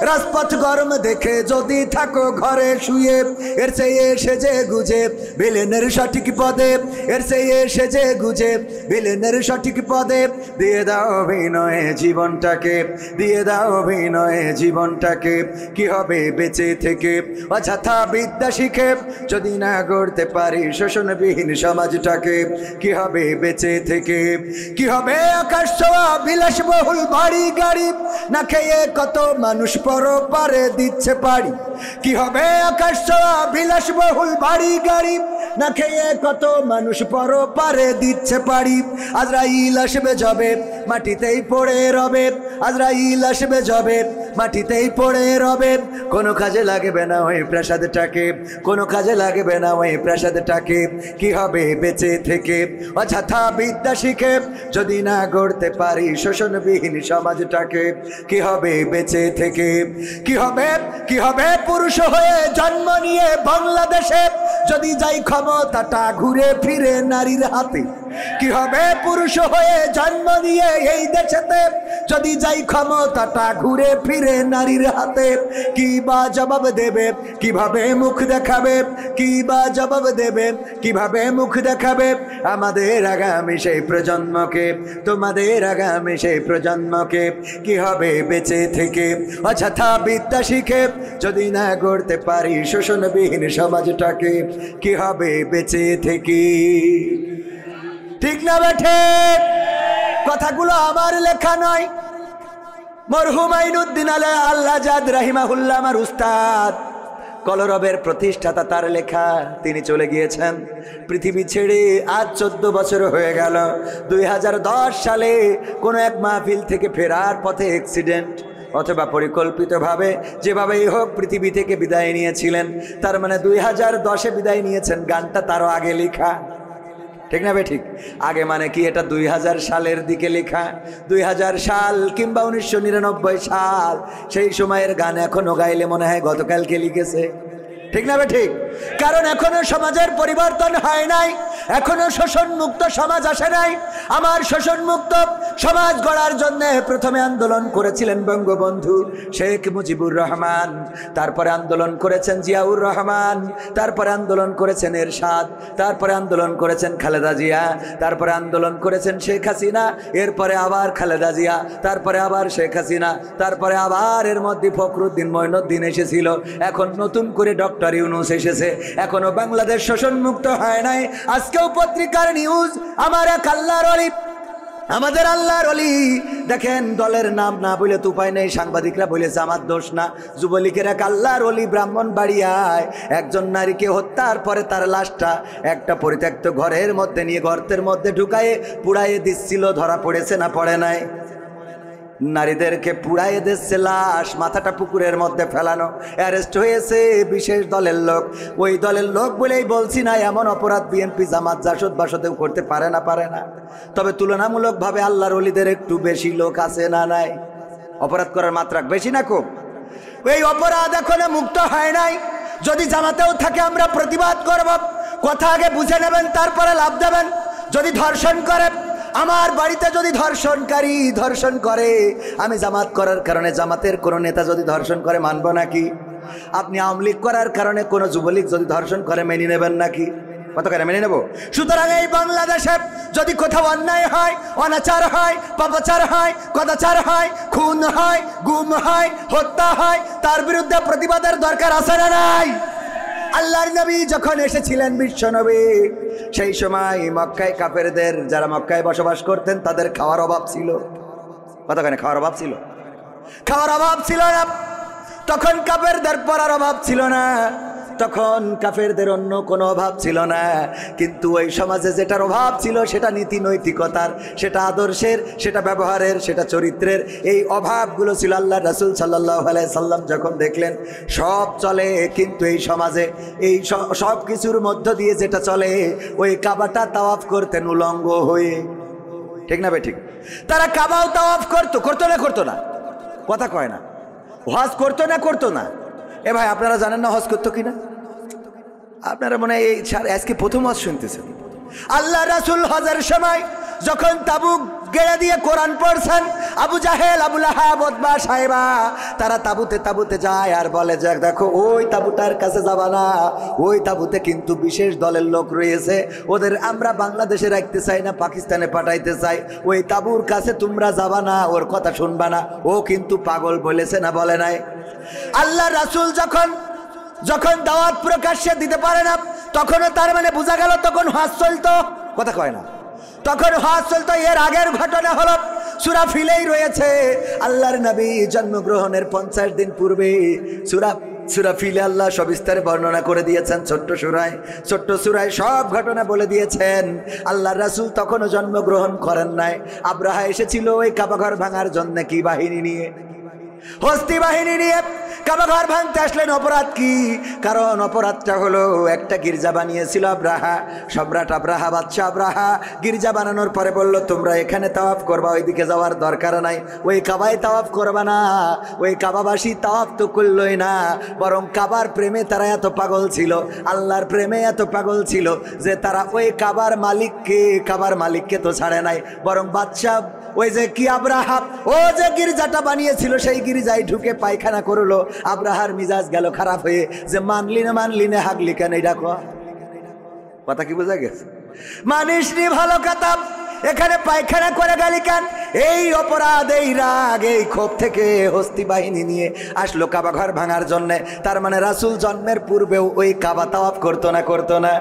রাজপথ গরম দেখে যদি থাকো ঘরে শুয়ে, এর চেয়ে সেজে গুজে ভিলেনের সঠিক পদে, এর চেয়ে সেজে গুজে ভিলেনের সঠিক পদে দিয়ে দাও অভিনয়ে জীবনটাকে, দিয়ে দাও অভিনয়ে জীবনটাকে, কি হবে বেঁচে থেকে অযথা বিদ্যা শিখে যদি না গড়তে পারি শোষণবিহীন সমাজটাকে, কি হবে বেঁচে থেকে, কি হবে আকাশ ছোঁয়া বিলাসবহুল বাড়ি গাড়ি না খেয়ে কত মানুষ পরপারে দিচ্ছে পাড়ি, কি হবে আকাশ ছোঁয়া বিলাসবহুল বাড়ি গাড়ি না খেয়ে কত মানুষ পরপারে দিচ্ছে পাড়ি, আজরাইল আসবে যাবে মাটিতেই পড়ে রবে, আজরাইল আসবে যাবে মাটিতেই পড়ে রবে, কোনো কাজে লাগবে না ওই প্রাসাদটাকে, কোনো কাজে লাগবে না ওই প্রাসাদটাকে, কি হবে বেঁচে থেকে অযথা বিদ্যা শিখে যদি না গড়তে পারি শোষণবিহীন সমাজটাকে, কি হবে বেঁচে থেকে, কি হবে, কি হবে পুরুষ হয়ে জন্ম নিয়ে বাংলাদেশে যদি যাই ক্ষমতাটা ঘুরে ফিরে নারীর হাতে, কি হবে পুরুষ হয়ে জন্ম নিয়ে এই দেশেতে যদি যাই ক্ষমতাটা ঘুরে ফিরে নারীর হাতে, কি বা জবাব দেবে, কিভাবে মুখ দেখাবে, কি বা জবাব দেবে, কিভাবে মুখ দেখাবে আমাদের আগামী সেই প্রজন্মকে, তোমাদের আগামী সেই প্রজন্মকে, কি হবে বেঁচে থেকে অযথা বিদ্যা শিখে যদি না গড়তে পারি শোষণবিহীন সমাজটাকে, কি হবে বেঁচে থেকে, ঠিক না বেঠে, কথাগুলো আমার লেখা নয়, মরহুম আইনুদ্দিন আল-আজাদ রাহিমাহুল্লাহ আমার উস্তাদ কলরবের প্রতিষ্ঠাতা, তার লেখা, তিনি চলে গিয়েছেন পৃথিবী ছেড়ে আজ 14 বছর হয়ে গেল। 2010 সালে কোনো এক মাহফিল থেকে ফেরার পথে অ্যাক্সিডেন্ট অথবা পরিকল্পিতভাবে যেভাবেই হোক পৃথিবী থেকে বিদায় নিয়েছিলেন, তার মানে 2010-এ বিদায় নিয়েছেন, গানটা তারও আগে লেখা, ঠিক না বে ঠিক, আগে মানে কি এটা 2000 সালের দিকে লেখা, 2000 সাল কিংবা 1999 সাল, সেই সময়ের গান এখনো গাইলে মনে হয় গতকালকে লিখেছে, ঠিক না বে ঠিক, কারণ এখনো সমাজের পরিবর্তন হয় নাই, এখনো শোষণ মুক্ত সমাজ আসে নাই। আমার শোষণ মুক্ত সমাজ গড়ার জন্য প্রথমে আন্দোলন করেছিলেন বঙ্গবন্ধু শেখ মুজিবুর রহমান, তারপরে আন্দোলন করেছেন জিয়াউর রহমান, তারপরে আন্দোলন করেছেন এরশাদ, তারপরে আন্দোলন করেছেন খালেদা জিয়া, তারপরে আন্দোলন করেছেন শেখ হাসিনা, এরপরে আবার খালেদা জিয়া, তারপরে আবার শেখ হাসিনা, তারপরে আবার এর মধ্যে ফখরুদ্দিন মঈনুদ্দিন এসেছিল, এখন নতুন করে ডক্টর ইউনূস এসেছে। এখনো বাংলাদেশ শোষণ মুক্ত হয় নাই। আজকেও পত্রিকার নিউজ, আমার এক আল্লাহর ওলি আমাদের আল্লাহর ওলি দেখেন, দলের নাম না বলে তো উপায় নেই, সাংবাদিকরা বলেছে আমার দোষ না। যুবলীগের এক আল্লাহর ওলি ব্রাহ্মণবাড়িয়ায় একজন নারীকে হত্যার পরে তার লাশটা একটা পরিত্যক্ত ঘরের মধ্যে নিয়ে গর্তের মধ্যে ঢুকায়ে পুড়াইয়ে দিচ্ছিল। ধরা পড়েছে না পড়ে নাই? নারীদেরকে পুড়াইয়ে দিচ্ছে, লাশ মাথাটা পুকুরের মধ্যে ফেলানো। অ্যারেস্ট হয়েছে বিশেষ দলের লোক। ওই দলের লোক বলেই বলছি না, এমন অপরাধ বিএনপি জামাত জাসদ বাসদেও করতে পারে না। তবে তুলনামূলকভাবে আল্লাহর ওলিদের একটু বেশি লোক আছে না নাই? অপরাধ করার মাত্রা বেশি না কম? এই অপরাধ এখনো মুক্ত হয় নাই। যদি জামাতেও থাকে আমরা প্রতিবাদ করব। কথা আগে বুঝে নেবেন, তারপরে লাভ দেবেন। যদি ধর্ষণ করে, আমার বাড়িতে যদি ধর্ষণকারী ধর্ষণ করে, আমি জামাত করার কারণে জামাতের কোনো নেতা যদি ধর্ষণ করে মানব নাকি? আপনি আওয়ামী লীগ করার কারণে কোনো যুবলীগ যদি ধর্ষণ করে মেনে নেবেন নাকি? কত করে মেনে নেব? সুতরাং এই বাংলাদেশে যদি কোথাও অন্যায় হয়, অনাচার হয়, পাপাচার হয়, কদাচার হয়, খুন হয়, গুম হয়, হত্যা হয়, তার বিরুদ্ধে প্রতিবাদের দরকার আছে না নাই? আল্লাহর নবী যখন এসেছিলেন বিশ্ব নবী, সেই সময় মক্কায় কাফেরদের, যারা মক্কায় বসবাস করতেন, তাদের খাওয়ার অভাব ছিল। কতখানি খাওয়ার অভাব ছিল? খাওয়ার অভাব ছিল না। তখন কাফেরদের পড়ার অভাব ছিল না, তখন কাফেরদের অন্য কোনো অভাব ছিল না। কিন্তু ওই সমাজে যেটার অভাব ছিল সেটা নীতি নৈতিকতার, সেটা আদর্শের, সেটা ব্যবহারের, সেটা চরিত্রের। এই অভাবগুলো ছিল। আল্লাহ রাসূল সাল্লাল্লাহু আলাইহি সাল্লাম যখন দেখলেন সব চলে, কিন্তু এই সমাজে এই সব কিছুর মধ্য দিয়ে যেটা চলে, ওই কাবাটা তাওয়াফ করতেন উলঙ্গ হয়ে। ঠিক না বে ঠিক? তারা কাবাও তাওয়াফ করতো না? কথা কয় না। হজ করতো না? এ ভাই, আপনারা জানেন না হজ করতো কিনা? আপনারা মনে হয় এই আজকে প্রথম হজ শুনতেছেন। আল্লাহ রাসূল হজের সময় যখন তাবুক গেড়ে দিয়ে কোরআন পড়ছেন, আবু জাহেল, আবু লাহাব, উতবা, সাইবা তারা তাবুতে যায় আর বলে যে দেখো ওই তাবুটার কাছে যাবা না, ওই তাবুতে কিন্তু বিশেষ দলের লোক রয়েছে, ওদের আমরা বাংলাদেশে রাখতে চাই না, পাকিস্তানে পাঠাইতে চাই, ওই তাবুর কাছে তোমরা যাবা না, ওর কথা শুনবা না, ও কিন্তু পাগল বলেছে না বলে নাই? আল্লাহ রাসূল যখন দাওয়াত প্রকাশ্যে দিতে পারে না, তখনও তার মানে বোঝা গেল তখন হজ চলতো। কথা কয় না? তখন হজ চলতো। এর আগের ঘটনা হলো সূরা ফিলেই রয়েছে। আল্লাহর নবী জন্মগ্রহণের 50 দিন পূর্বে সূরা ফিলে আল্লাহ সবিস্তারে বর্ণনা করে দিয়েছেন। ছোট্ট সূরায় সব ঘটনা বলে দিয়েছেন। আল্লাহর রাসূল তখনও জন্মগ্রহণ করেন নাই। আব্রাহা এসেছিল ওই কাবা ঘর ভাঙার জন্য, কি বাহিনী নিয়ে? হস্তি বাহিনী নিয়ে কাবা ঘর ভাঙতে আসলেন। অপরাধ কি? কারণ অপরাধটা হলো একটা গির্জা বানিয়েছিল আব্রাহা, সম্রাট আব্রাহা, বাদশা আব্রাহা। গির্জা বানানোর পরে বলল তোমরা এখানে তাওয়াফ করবা, ওইদিকে যাওয়ার দরকার নাই, ওই কাবায় তাওয়াফ করবা না। ওই কাবাবাসী তাওয়াফ তো করলই না, বরং কাবার প্রেমে তারা এত পাগল ছিল, আল্লাহর প্রেমে এত পাগল ছিল যে তারা ওই কাবার মালিককে তো ছাড়ে নাই, বরং বাদশা ওই যে কি আব্রাহা ও যে গির্জাটা বানিয়েছিল সেই গির্জায় ঢুকে পায়খানা করলো। আব্রাহার মিজাজ গেল খারাপ হয়ে, যে মানলি না হাগলি কেন? এটা কথা কি বোঝা গেছে? মানিসনি ভালো কথা, এখানে পায়খানা করে গেলি কেন? এই অপরাধ, এই রাগ, এই ক্ষোভ থেকে হস্তি বাহিনী নিয়ে আসলো কাবা ঘর ভাঙার জন্যে। তার মানে রাসূল জন্মের পূর্বেও ওই কাবা তাওয়াফ করতো না?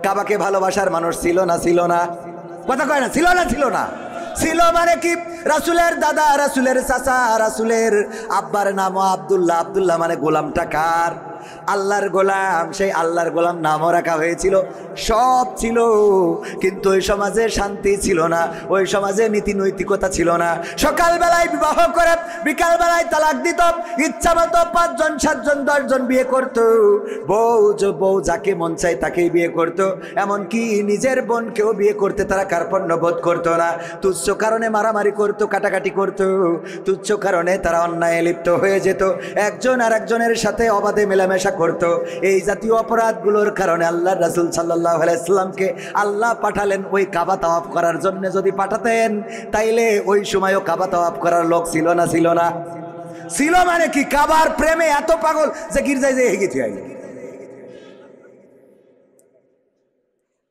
কাবাকে ভালোবাসার মানুষ ছিল না? কথা কয় না? ছিল না? ছিল মানে কি? রাসূলের দাদা, রাসূলের চাচা, রাসূলের আব্বার নামও আব্দুল্লাহ মানে গোলামটা কার? আল্লাহর গোলাম। সেই আল্লাহর গোলাম নামও রাখা হয়েছিল, সব ছিল, কিন্তু ওই সমাজে শান্তি ছিল না, ওই সমাজে নীতি নৈতিকতা ছিল না। সকালবেলায় বিবাহ করে বিকালবেলায় তালাক দিত, ইচ্ছা মতো 5 জন 7 জন 10 জন বিয়ে করত, বউ যাকে মন চায় তাকেই বিয়ে করত, এমনকি নিজের বোনকেও বিয়ে করতে তারা কার্পণ্য বোধ করতো না। তুচ্ছ কারণে মারামারি করতো, কাটাকাটি করতো, তুচ্ছ কারণে তারা অন্যায় লিপ্ত হয়ে যেত, একজন আর একজনের সাথে অবাধে মেলামেশা করতো। এই জাতীয় অপরাধগুলোর কারণে আল্লাহ রাসূল সাল্লাল্লাহু আলাইহি ওয়াসাল্লামকে আল্লাহ পাঠালেন ওই কাবা তাওয়াফ করার জন্য। যদি পাঠাতেন তাইলে ওই সময়ও কাবা তাওয়াফ করার লোক ছিল না? ছিল মানে কি? কাবার প্রেমে এত পাগল যে গির্জায় যেয়ে হেগে থিয়ে আইলেন।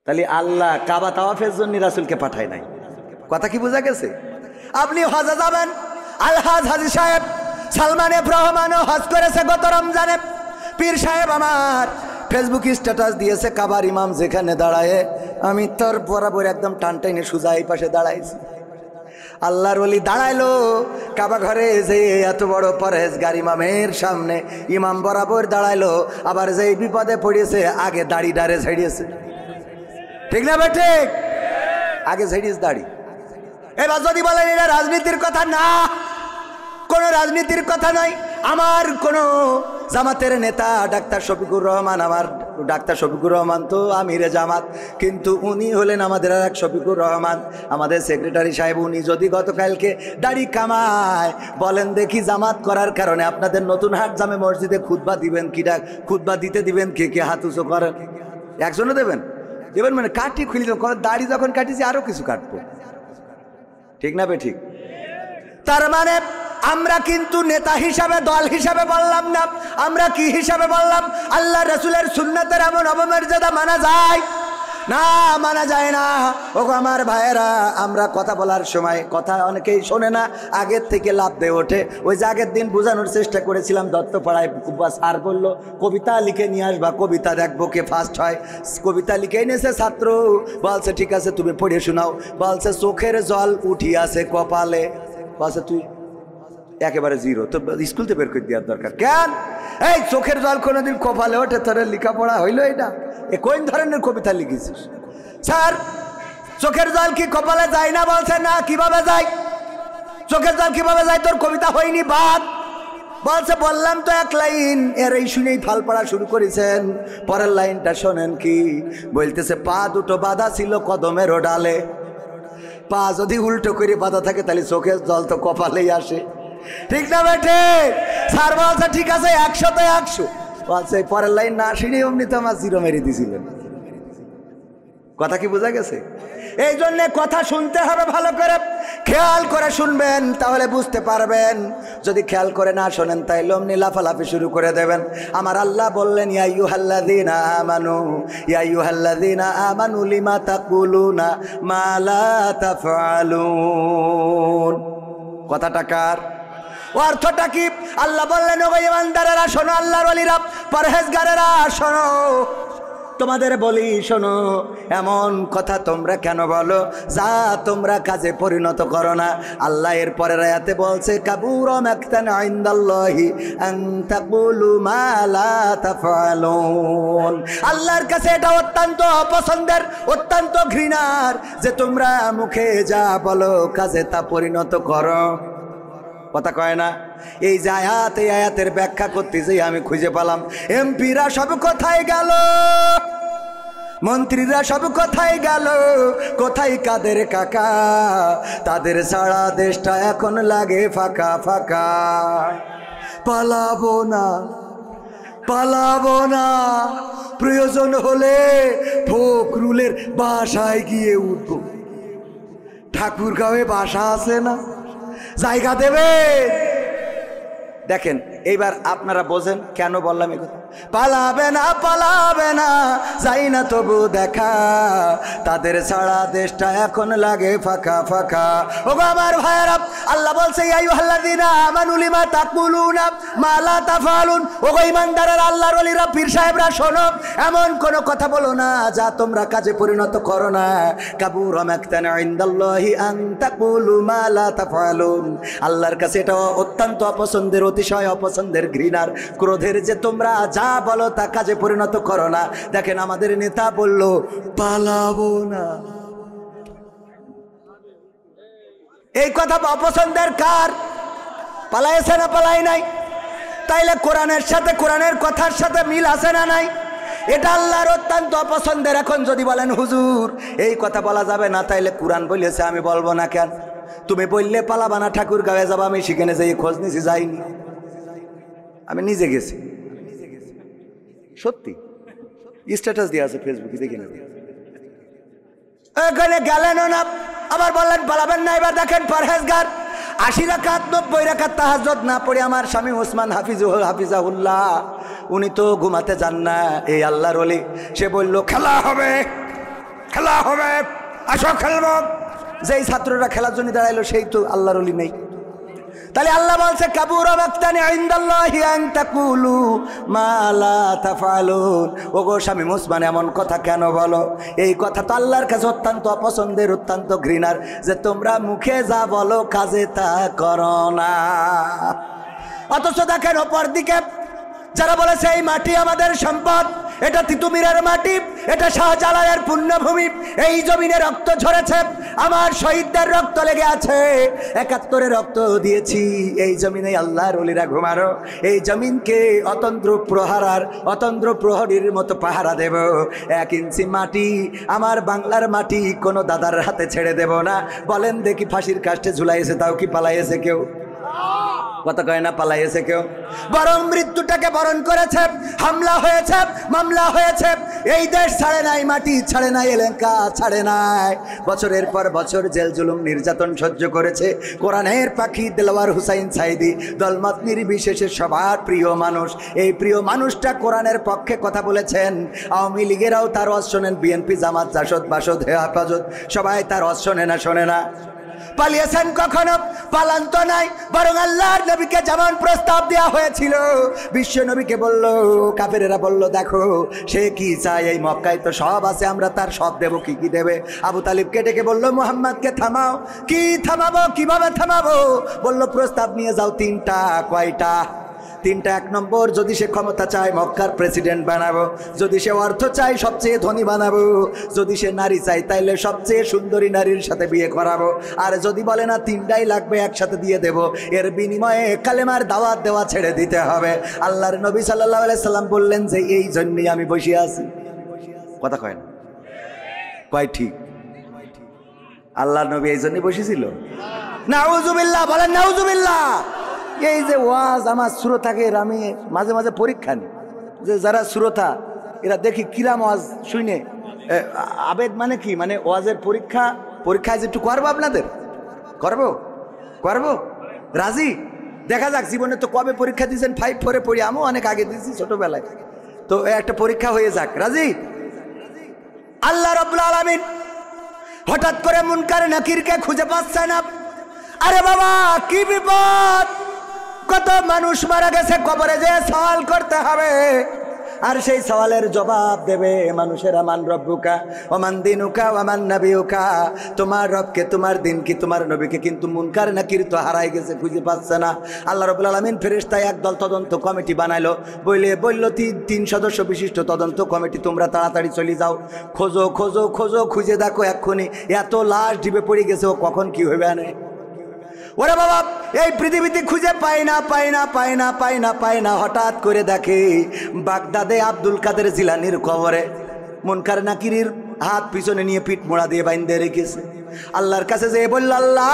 তাহলে আল্লাহ কাবা তাওয়াফের জন্য রাসূলকে পাঠায় নাই। কথা কি বোঝা গেছে? আপনি হজে যাবেন, আলহাজ হাজী সাহেব সালমান এফ রহমানও হজ করেছে গত রমজানে। পীর সাহেব আমার ফেসবুক স্ট্যাটাস দিয়েছে, কাবার ইমাম যেখানে দাঁড়ায় আমি তার বরাবর একদম টানটাইনে সোজা এই পাশে দাঁড়াইছি। আল্লাহর ওলি দাঁড়াইলো কাবা ঘরে, যে এত বড় পরহেজগার ইমামের সামনে ইমাম বরাবর দাঁড়াইলো। আবার যেই বিপদে পড়েছে আগে দাড়ি ডারে ঝেড়িয়েছে, ঠিক না বেঠে? আগে ঝেড়িস দাড়ি। এবার যদি বলেন এটা রাজনীতির কথা, না, কোনো রাজনীতির কথা নয়। আমার কোনো জামাতের নেতা ডাক্তার শফিকুর রহমান, আমার ডাক্তার শফিকুর রহমান তো আমিরে জামাত, কিন্তু উনি হলেন আমাদের আর এক শফিকুর রহমান, আমাদের সেক্রেটারি সাহেব। উনি যদি গতকালকে দাড়ি কামায়, বলেন দেখি জামাত করার কারণে আপনাদের নতুন হাট জামে মসজিদে খুতবা দিবেন কিটা? খুতবা দিতে দিবেন কে কে? হাত উঁচু করেন। একজনও দেবেন? দেবেন মানে কাটি খুলি, দাড়ি যখন কাটিছি আরো কিছু কাটবো, ঠিক না বে ঠিক? তার মানে আমরা কিন্তু নেতা হিসাবে, দল হিসাবে বললাম না, আমরা কি হিসাবে বললাম? আল্লাহ রসুলের সুন্নাতের এমন অবমর্যাদা মানা যায় না? মানা যায় না। ও আমার ভাইয়েরা, আমরা কথা বলার সময় কথা অনেকেই শোনে না, আগের থেকে লাভ দিয়ে ওঠে। ওই যে আগের দিন বোঝানোর চেষ্টা করেছিলাম, দত্তপাড়ায় স্যার বললো কবিতা লিখে নিয়ে আসবা, কবিতা দেখবো কে ফার্স্ট হয়। কবিতা লিখে এনেছে ছাত্র, বলছে ঠিক আছে তুমি পড়ে শোনাও। বলছে চোখের জল উঠিয়াছে কপালে, বলছে তুই একেবারে জিরো, তো স্কুলতে বের করে দেওয়ার দরকার কেন? এই চোখের জল কোনোদিন কপালে ওঠে? তোর লেখাপড়া হইলো এটা? এ কোন ধরনের কবিতা লিখেছিস? স্যার চোখের জল কি কপালে যায় না? বলছে না। কিভাবে যায়? চোখের জল কিভাবে যায়? তোর কবিতা হয়নি বাদ। বলছে বললাম তো এক লাইন, এর এই শুনেই ফাল পড়া শুরু করেছেন। পরের লাইনটা শোনেন কি বলতেছে, পা দুটো বাঁধা ছিল কদমের ডালে। পা যদি উল্টো করে বাঁধা থাকে তাহলে চোখের জল তো কপালেই আসে, ঠিক না বেঠে? স্যার বলছে ঠিক আছে 100-তে 100। বলছে পরের লাইন না শুনে অমনি তো আমার জিরো মেরে দিয়েছিলেন। কথা কি বোঝা গেছে? এই জন্যে কথা শুনতে হবে ভালো করে, খেয়াল করে শুনবেন, তাহলে বুঝতে পারবেন। যদি খেয়াল করে না শোনেন তাইলে অমনি লাফালাফি শুরু করে দেবেন। আমার আল্লাহ বললেন, ইয়া আইয়ুহাল্লাযীনা আমানু, ইয়া আইয়ুহাল্লাযীনা আমানু লিমা তাকুলুনা মা লা তাফআলুন। কথাটা কার? অর্থটা কি? আল্লাহ বললেন, ও ইমানদারেরা শোনো, আল্লাহর ওলিরা, পরহেজগারেরা শোনো, তোমাদের বলি শোনো, এমন কথা তোমরা কেন বলো যা তোমরা কাজে পরিণত করো না। আল্লাহ এর পরের আয়াতে বলছে, কাবুরা মাকতান ইনদাল্লাহি আন তাকুলু মা লা তাফআলুন। আল্লাহর কাছে এটা অত্যন্ত অপছন্দের, অত্যন্ত ঘৃণার যে তোমরা মুখে যা বলো কাজে তা পরিণত করো। কথা কয় না? এই যে আয়াত, এই আয়াতের ব্যাখ্যা করতে যে আমি খুঁজে পেলাম, এমপিরা সব কোথায় গেল, মন্ত্রীরা সব কোথায় গেল, কোথায় কাদের কাকা? তাদের সারা দেশটা এখন লাগে ফাঁকা ফাঁকা। পালাবো না, পালাবো না, প্রয়োজন হলে ফখরুলের বাসায় গিয়ে উঠবো। ঠাকুরগাঁওয়ে বাসা আছে না, জায়গা দেবে? দেখেন এইবার আপনারা বোঝেন কেন বললাম এই কথা। পালাবে না, পালাবে না, যাই না তবু দেখা, তাদের সারা দেশটা এখন লাগে ফাঁকা ফাঁকা। ও আমার ভাইয়েরা, আল্লাহ বলছে, ইয়া আইয়ুহাল্লাযীনা আমানু লিমা তাকুলুনা মা লা তাফআলুন। ও ঈমানদারেরা, আল্লাহর ওলিরা, পীর সাহেবরা শোনো, এমন কোন কথা বলো না যা তোমরা কাজে পরিণত করো না। কাবুরা মাকতান ইনদাল্লাহি আন তাকুলু মা লা তাফআলুন। আল্লাহর কাছে এটা অত্যন্ত অপছন্দের, অতিশয় অপছন্দের, ঘৃণার, ক্রোধের যে তোমরা যা বলো তা কাজে পরিণত করো না। দেখেন আমাদের নেতা বলল পালাবো না, এই কথা অপছন্দের কার? পালাইছে না পালাই নাই? তাইলে কোরআনের সাথে, কোরআনের কথার সাথে মিল আছে না নাই? এটা আল্লাহর অত্যন্ত অপছন্দের। এখন যদি বলেন হুজুর এই কথা বলা যাবে না, তাইলে কোরআন বলেছে আমি বলবো না কেন? তুমি বললে পালাবা না, ঠাকুরগাঁওয়ে যাবো, আমি সেখানে যাই খোঁজ নিছি, যাইনি, আমি নিজে গেছি, সত্যি স্ট্যাটাস দিয়ে আছে ফেসবুকে, দেখে নেব। এখানে গেলেনও না, আবার বললেন পালাবেন না। এবার দেখেন পরহেজগার 80 রাকাত 90 রাকাত তাহাজ্জুদ না পড়ে আমার স্বামী ওসমান হাফিজাহুল্লাহ, উনি তো ঘুমাতে যান না। এই আল্লাহর ওলি, সে বলল খেলা হবে, খেলা হবে, আসো খেলবো। যেই ছাত্ররা খেলার জন্য দাঁড়াইলো সেই তো আল্লাহর ওলি নেই। তাহলে আল্লাহ বলছে কাবুরা মাকতান ইনদাল্লাহি আন তাকুলু মা লা তাফআলুন। ওগো স্বামী মুসলমান এমন কথা কেন বলো? এই কথা তো আল্লাহর কাছে অত্যন্ত অপছন্দের, অত্যন্ত ঘৃণার, যে তোমরা মুখে যা বলো কাজে তা করো না। অথচ দেখেন অপর দিকে যারা বলেছে এই মাটি আমাদের সম্পদ, এটা তিতুমিরের মাটি, এটা শাহজালালের পুণ্যভূমি, এই জমিনে রক্ত ঝরেছে, আমার শহীদদের রক্ত লেগে আছে, ৭১ রক্ত দিয়েছি, এই জমিনে আল্লাহর ওলিরা ঘুমারো, এই জমিনকে অতন্দ্র প্রহরীর মতো পাহারা দেব। ১ ইঞ্চি মাটি, আমার বাংলার মাটি, কোনো দাদার হাতে ছেড়ে দেব না। বলেন দেখি, ফাঁসির কাস্টে ঝুলাইছে তাও কি পালাইছে কেউ? কথা কয় না পালাইছে কেউ? বরং মৃত্যুটাকে বরণ করেছে, হামলা হয়েছে, মামলা হয়েছে, এই দেশ ছাড়ে নাই, মাটি ছাড়ে নাই, এলাকা ছাড়ে নাই, বছরের পর বছর জেল জুলুম নির্যাতন সহ্য করেছে। কোরআনের পাখি দেলোয়ার হুসাইন সাইদি দলমত নির্বিশেষে সবার প্রিয় মানুষ, এই প্রিয় মানুষটা কোরআনের পক্ষে কথা বলেছেন। আওয়ামী লীগেরাও তার ওয়াজ শোনেন, বিএনপি জামাত জাসদ বাসদ হেফাজত সবাই তার ওয়াজ শোনে না, শোনে না? পালিয়েছেন কখনো? পালান তো নাই, বরং আল্লাহর নবীকে যেমন প্রস্তাব দেওয়া হয়েছিল, বিশ্ব নবীকে বলল, কাফেরেরা বলল দেখো সে কি চায়, এই মক্কায় তো সব আছে, আমরা তার সব দেব, কি কি দেবে? আবু তালিবকে ডেকে বলল মুহাম্মদকে থামাও। কি থামাবো, কিভাবে থামাবো? বলল প্রস্তাব নিয়ে যাও 3টা। কয়টা? 3টা। 1 নম্বর, যদি সে ক্ষমতা চায় মক্কার প্রেসিডেন্ট বানাবো, যদি সে অর্থ চায় সবচেয়ে ধনী বানাবো, যদি সে নারী চায় তাইলে সবচেয়ে সুন্দরী নারীর সাথে বিয়ে করাবো, আর যদি বলে না 3টাই লাগবে একসাথে দিয়ে দেব, এর বিনিময়ে কালেমার দাওয়াত দেওয়া ছেড়ে দিতে হবে। আল্লাহর নবী সাল্লাল্লাহু আলাইহি সাল্লাম বললেন যে এই জন্যই আমি বসে আছি। কথা কয় না? কয় ঠিক? আল্লাহর নবী এই জন্যই বসেছিল? নাউজুবিল্লাহ, বলেন নাউজুবিল্লাহ। এই যে ওয়াজ আমার শ্রোতাকে আমি মাঝে মাঝে পরীক্ষা নিই, যে যারা শ্রোতা এরা দেখি কিরাম ওয়াজ শুনে আবেগ মানে কি, মানে ওয়াজের পরীক্ষায় যে একটু করবো, আপনাদের করবো রাজি? দেখা যাক, জীবনে তো কবে পরীক্ষা দিয়েছেন? 5, 4 পড়ি, আমিও অনেক আগে দিয়েছি ছোটবেলায়, তো একটা পরীক্ষা হয়ে যাক, রাজি? আল্লাহ রাব্বুল আলামিন হঠাৎ করে মুনকার নাকিরকে খুঁজে পাচ্ছে না। আরে বাবা কি বিপদ, কত মানুষ মারা গেছে, কবরে যে সওয়াল করতে হবে, আর সেই সওয়ালের জবাব দেবে মানুষেরা। মান রব্বুকা ওয়া মান দিনুকা ওয়া মান নাবিয়ুকা, তোমার রবকে, তোমার দিন কি, তোমার নবীকে, কিন্তু মুনকার নাকির তো হারাই গেছে, খুঁজে পাচ্ছে না। আল্লাহ রাব্বুল আলামিন ফেরেশতায় একদল তদন্ত কমিটি বানাইলো, বলল 3 সদস্য বিশিষ্ট তদন্ত কমিটি, তোমরা তাড়াতাড়ি চলে যাও, খোঁজো খোঁজো খোঁজো, খুঁজে দেখো এক্ষুনি এত লাশ ডিবে পড়ে গেছে, ও কখন কি হইবে আনে। ওরে বাবা, এই পৃথিবীতে খুঁজে পায় না। হঠাৎ করে দেখে বাগদাদে আব্দুল কাদের জিলানির কবরে মুনকার নাকিরের হাত পিছনে নিয়ে পিঠ মোড়া দিয়ে বাইন্ধে রেখেছে। আল্লাহর কাছে যেয়ে বলল, আল্লাহ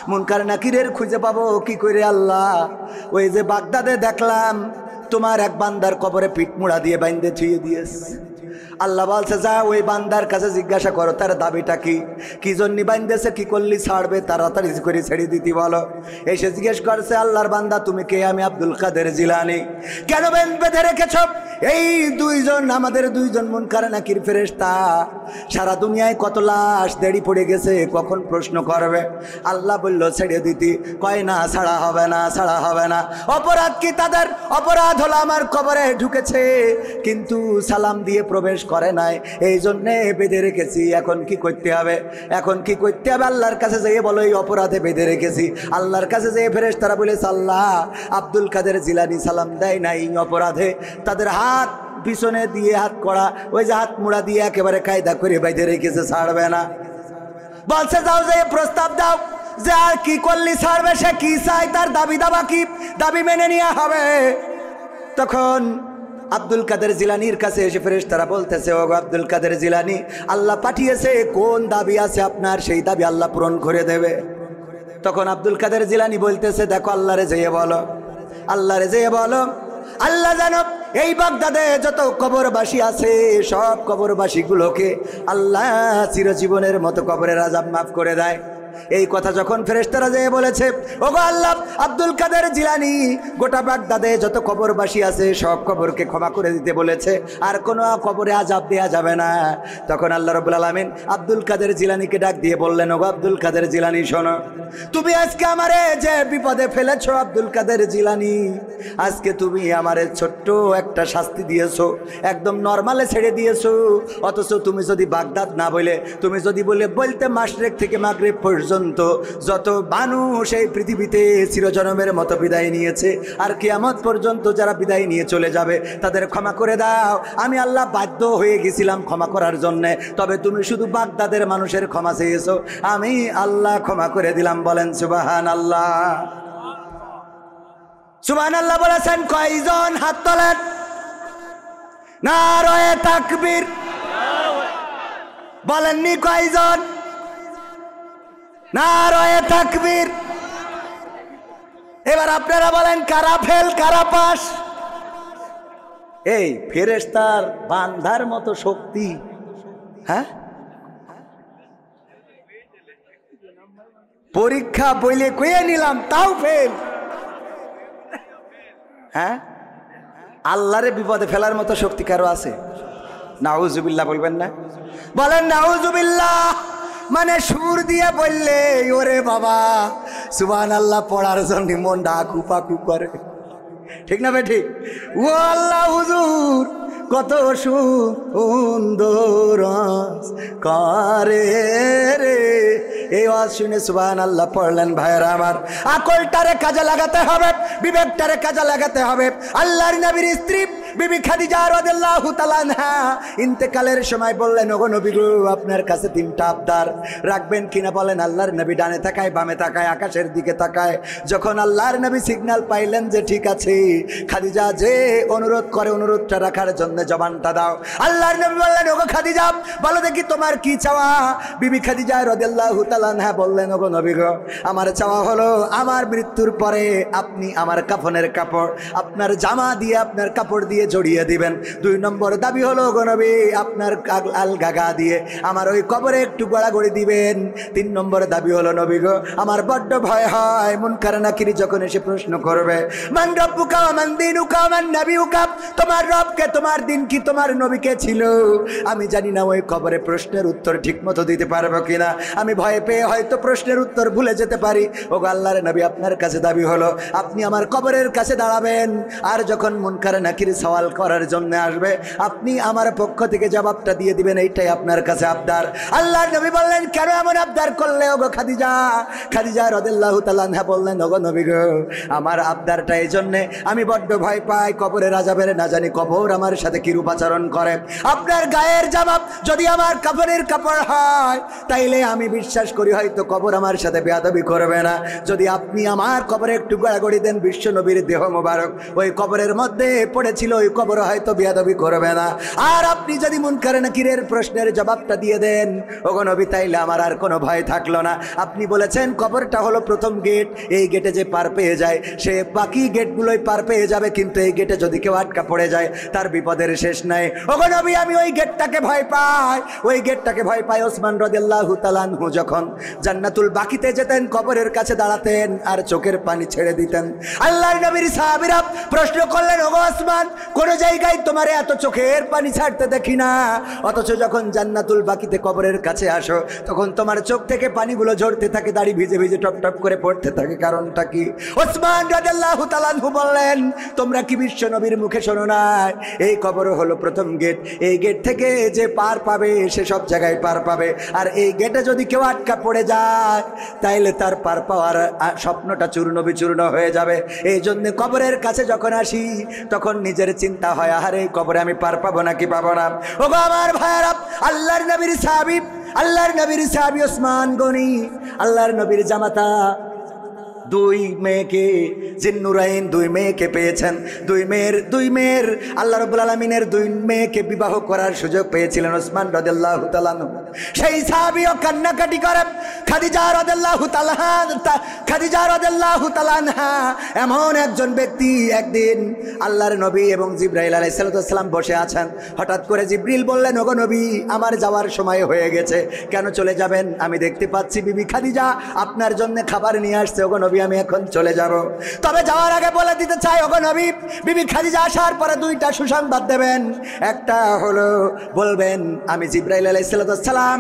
মুনকার নাকিরের খুঁজে পাবো কি করে? আল্লাহ, ওই যে বাগদাদে দেখলাম তোমার এক বান্দার কবরে পিঠ মোড়া দিয়ে বাইন্ধে থুয়ে দিয়েছে। আল্লাহ বলছে যা ওই বান্দার কাছে জিজ্ঞাসা করো তার দাবিটা কি জন্য বাইন্ধেছে, কি করলি ছাড়বে, তাড়াতাড়ি করে ছেড়ে দিতে বলো। এসে জিজ্ঞেস করছে, আল্লাহর বান্দা তুমি কে? আমি আব্দুল কাদের জিলানী। কেন বেঁধে রেখেছ? এই 2জন আমাদের 2জন মুনকার নাকির ফেরেশতা, সারা দুনিয়ায় কত লাশ দেড়ি পড়ে গেছে, কখন প্রশ্ন করবে? আল্লাহ বলল ছেড়ে দিতি, কয় না ছাড়া হবে না। অপরাধ কি তাদের? অপরাধ হলো আমার কবরে ঢুকেছে কিন্তু সালাম দিয়ে প্রবেশ করে নাই, এই জন্যে বেঁধে রেখেছি। এখন কি করতে হবে? আল্লাহর কাছে যেয়ে বলো এই অপরাধে বেঁধে রেখেছি। আল্লাহর কাছে যেয়ে ফেরেশতারা বলেছে, আল্লাহ আব্দুল কাদের জিলানী সালাম দেয় নাই, অপরাধে তাদের হাত পিছনে দিয়ে হাত করা, ওই যে হাত মুড়া দিয়ে একেবারে কায়দা করে বেঁধে রেখেছে, ছাড়বে না। বলছে যাও যে প্রস্তাব দাও যে আর কি করলি ছাড়বে, সে কি চায়, তার দাবি কি, দাবি মেনে নেওয়া হবে। তখন আব্দুল কাদের জিলানির কাছে এসে ফেরেশতারা বলতেছে, ও আব্দুল কাদের জিলানী, আল্লাহ পাঠিয়েছে, কোন দাবি আছে আপনার, সেই দাবি আল্লাহ পূরণ করে দেবে। তখন আব্দুল কাদের জিলানী বলতেছে, দেখো আল্লাহরে যেয়ে বলো, আল্লাহ জানো এই বাগদাদে যত কবরবাসী আছে সব কবরবাসীগুলোকে আল্লাহ চিরজীবনের মতো কবরের আযাব মাফ করে দেয়। এই কথা যখন ফেরেশতারা যেয়ে বলেছে, ওগো আল্লাহ, আব্দুল কাদের জিলানী গোটা বাগদাদে যত কবরবাসী আছে সব কবরকে ক্ষমা করে দিতে বলেছে, আর কোনো কবরে আযাব দেয়া যাবে না। তখন আল্লাহ রাব্বুল আলামিন আব্দুল কাদের জিলানীকে ডাক দিয়ে বললেন, ওগো আব্দুল কাদের জিলানী শোনো, তুমি আজকে আমারে যে বিপদে ফেলেছো আব্দুল কাদের জিলানী, আজকে তুমি আমারে ছোট্ট একটা শাস্তি দিয়েছো, একদম নরমালে ছেড়ে দিয়েছো। অথচ তুমি যদি বাগদাদ না বলে, তুমি যদি বলতে মাশরিক থেকে মাগরিব পর্যন্ত যত মানুষ এই পৃথিবীতে চিরজনমের মতো বিদায় নিয়েছে আর কিয়ামত পর্যন্ত যারা বিদায় নিয়ে চলে যাবে তাদের ক্ষমা করে দাও, আমি আল্লাহ বাধ্য হয়ে গেছিলাম ক্ষমা করার জন্যে, তবে তুমি শুধু বাগদাদের মানুষের ক্ষমা চেয়েছো, আমি আল্লাহ ক্ষমা করে দিলাম। বলেন সুবহানাল্লাহ। সুবহানাল্লাহ বলেছেন কয়জন? হাত তোলেন। নারায়ে তাকবীর। বলেননি কয়জন? নারায়ে তাকবীর। এবার আপনারা বলেন কারা ফেল কারা পাস? এই ফেরেশতার বান্ধার মতো শক্তি, হ্যাঁ? পরীক্ষা বইলে কয়ে নিলাম তাও ফেল, হ্যাঁ? আল্লাহরে বিপদে ফেলার মতো শক্তি কারো আছে? নাউজুবিল্লাহ বলবেন না? বলেন নাউজুবিল্লাহ। মানে সুর দিয়ে বললে ওরে বাবা সুবহানাল্লাহ পড়ার জন্য মন ডাকু পাকু করে, ঠিক না ভাই? ঠিক। ও আল্লাহ হুজুর কত সুন্দর করে রে, এই ওয়াজ শুনে সুবহানাল্লাহ পড়লেন। ভাইরা আমার, আকলটারে কাজে লাগাতে হবে, বিবেকটারে কাজে লাগাতে হবে। আল্লাহর নবীর স্ত্রী বিবি খাদিজা রাদিয়াল্লাহু তাআলা আনহা ইন্তেকালের সময় বললেন, ওগো নবী গো, আপনার কাছে তিনটা আবদার রাখবেন কিনা বলেন। আল্লাহর নবী ডানে তাকায়, বামে তাকায়, আকাশের দিকে তাকায়। যখন আল্লাহর নবী সিগন্যাল পাইলেন যে ঠিক আছে, খাদিজা যে অনুরোধ করে অনুরোধটা রাখার জন্য জবানটা দাও। আল্লাহর নবী বললেন, ওগো খাদিজা বলো দেখি তোমার কি চাওয়া? বিবি খাদিজা রাদিয়াল্লাহু তাআলা আনহা বললেন, ওগো নবী গো, আমার চাওয়া হলো আমার মৃত্যুর পরে আপনি আমার কাফনের কাপড় আপনার জামা দিয়ে, আপনার কাপড় দিয়ে জড়িয়ে দিবেন। 2 নম্বর দাবি হলো গো নবী, আপনার আলগা দিয়ে আমার ওই কবরে একটু গড়াগড়ি দিবেন। 3 নম্বর দাবি হলো নবী গো, আমার বড্ড ভয় হয় মুনকার নাকির যখন এসে প্রশ্ন করবে, মান রব্বুকা ওয়া মান দীনুকা ওয়া মান নাবিয়ুকা, তোমার রবকে, তোমার দিন কি, তোমার নবীকে ছিল, আমি জানি না ওই কবরে প্রশ্নের উত্তর ঠিক মতো দিতে পারবো কিনা, আমি ভয় পেয়ে হয়তো প্রশ্নের উত্তর ভুলে যেতে পারি। ওগো আল্লাহর নবী, আপনার কাছে দাবি হলো আপনি আমার কবরের কাছে দাঁড়াবেন, আর যখন মুনকার নাকির সওয়াল করার জন্য আসবে আপনি আমার পক্ষ থেকে জবাবটা দিয়ে দিবেন, এইটাই আপনার কাছে আবদার। আল্লাহর নবী বললেন, কেন এমন আবদার করলে ওগো খাদিজা? খাদিজা রাদিয়াল্লাহু তাআলা আনহা বললেন, ওগো নবী গো, আমার আবদারটা এই জন্যে আমি বড্ড ভয় পাই কবরের আযাবের, না জানি কবর আমার সাথে কিরূপ আচরণ করে। আপনার গায়ের জামা যদি আমার কাফনের কাপড় হয় তাইলে আমি বিশ্বাস করি হয়তো কবর আমার সাথে বেয়াদবি করবে না। যদি আপনি আমার কবরে একটু গড়াগড়ি দেন, বিশ্ব নবীর দেহ মোবারক ওই কবরের মধ্যে পড়েছিল, ওই কবর হয়তো বেয়াদবি করবে না। আর আপনি যদি মুনকার নাকিরের প্রশ্নের জবাবটা দিয়ে দেন ওগো নবী, তাইলে আমার আর কোনো ভয় থাকলো না। আপনি বলেছেন কবরটা হলো প্রথম গেট, এই গেটে যে পার পেয়ে যায় সে বাকি গেটগুলোই পার পেয়ে যাবে, কিন্তু এই গেটে যদি কেউ আটকা পড়ে যায় তার বিপদের শেষ নাই। ওগো নবী, আমি ওই গেটটাকে ভয় পাই, ওই গেটটাকে ভয় পাই। ওসমান রাদিয়াল্লাহু তাআলা আনহু যখন জান্নাতুল বাকিতে যেতেন, কবরের কাছে দাঁড়াতেন আর চোখের পানি ছেড়ে দিতেন। আল্লাহর নবীর সাহাবীরা প্রশ্ন করলেন, ওগো ওসমান, কোন জায়গায় তোমার এত চোখের পানি ছাড়তে দেখি না, অথচ যখন জান্নাতুল বাকিতে কবরের কাছে আসো তখন তোমার চোখ থেকে পানিগুলো ঝরতে থাকে, দাড়ি ভিজে ভিজে টপ টপ করে পড়তে থাকে, কারণটা কি? ওসমান রাদিয়াল্লাহু তাআলা আনহু বললেন, তোমরা কি বিশ্ব নবীর মুখে শোনো না, এই কবর হলো প্রথম গেট, এই গেট থেকে যে পার পাবে সে সব জায়গায় পার পাবে, আর এই গেটে যদি কেউ আটকা পড়ে যায় তাইলে তার পার পাওয়ার স্বপ্নটা চূর্ণ বিচূর্ণ হয়ে যাবে। এই জন্য কবরের কাছে যখন আসি তখন নিজের চিন্তা হয়, আরে এই কবরে আমি পার পাবো নাকি পাবো না। ওগো আমার ভাইয়েরা, আল্লাহর নবীর সাহাবী, আল্লাহর নবীর সাহাবী ওসমান গনি, আল্লাহর নবীর জামাতা দুই মেয়েকে, জিন্নুরাইন দুই মেয়েকে পেয়েছেন। দুই মেয়ের আল্লাহ রাব্বুল আলামিনের দুই মেয়েকে বিবাহ করার সুযোগ পেয়েছিলেন ওসমান রাদিয়াল্লাহু তাআলা আনহু। সেই সাহাবীও কান্নাকাটি করে খাদিজা রাদিয়াল্লাহু তাআলা আনহা এমন একজন ব্যক্তি। একদিন আল্লাহর নবী এবং জিবরাইল আলাইহিস সালাম বসে আছেন। হঠাৎ করে জিবরিল বললেন, ওগো নবী, আমার যাওয়ার সময় হয়ে গেছে, কেন চলে যাবেন? আমি দেখতে পাচ্ছি বিবি খাদিজা আপনার জন্য খাবার নিয়ে আসছে। ওগো নবী, আমি এখন চলে যাব, তবে যাওয়ার আগে বলে দিতে চাই, ওগো নবী, বিবি খাদিজা আসার পরে দুইটা সুসংবাদ দেবেন। একটা হলো বলবেন, আমি জিবরাইল আলাইহিস সালাম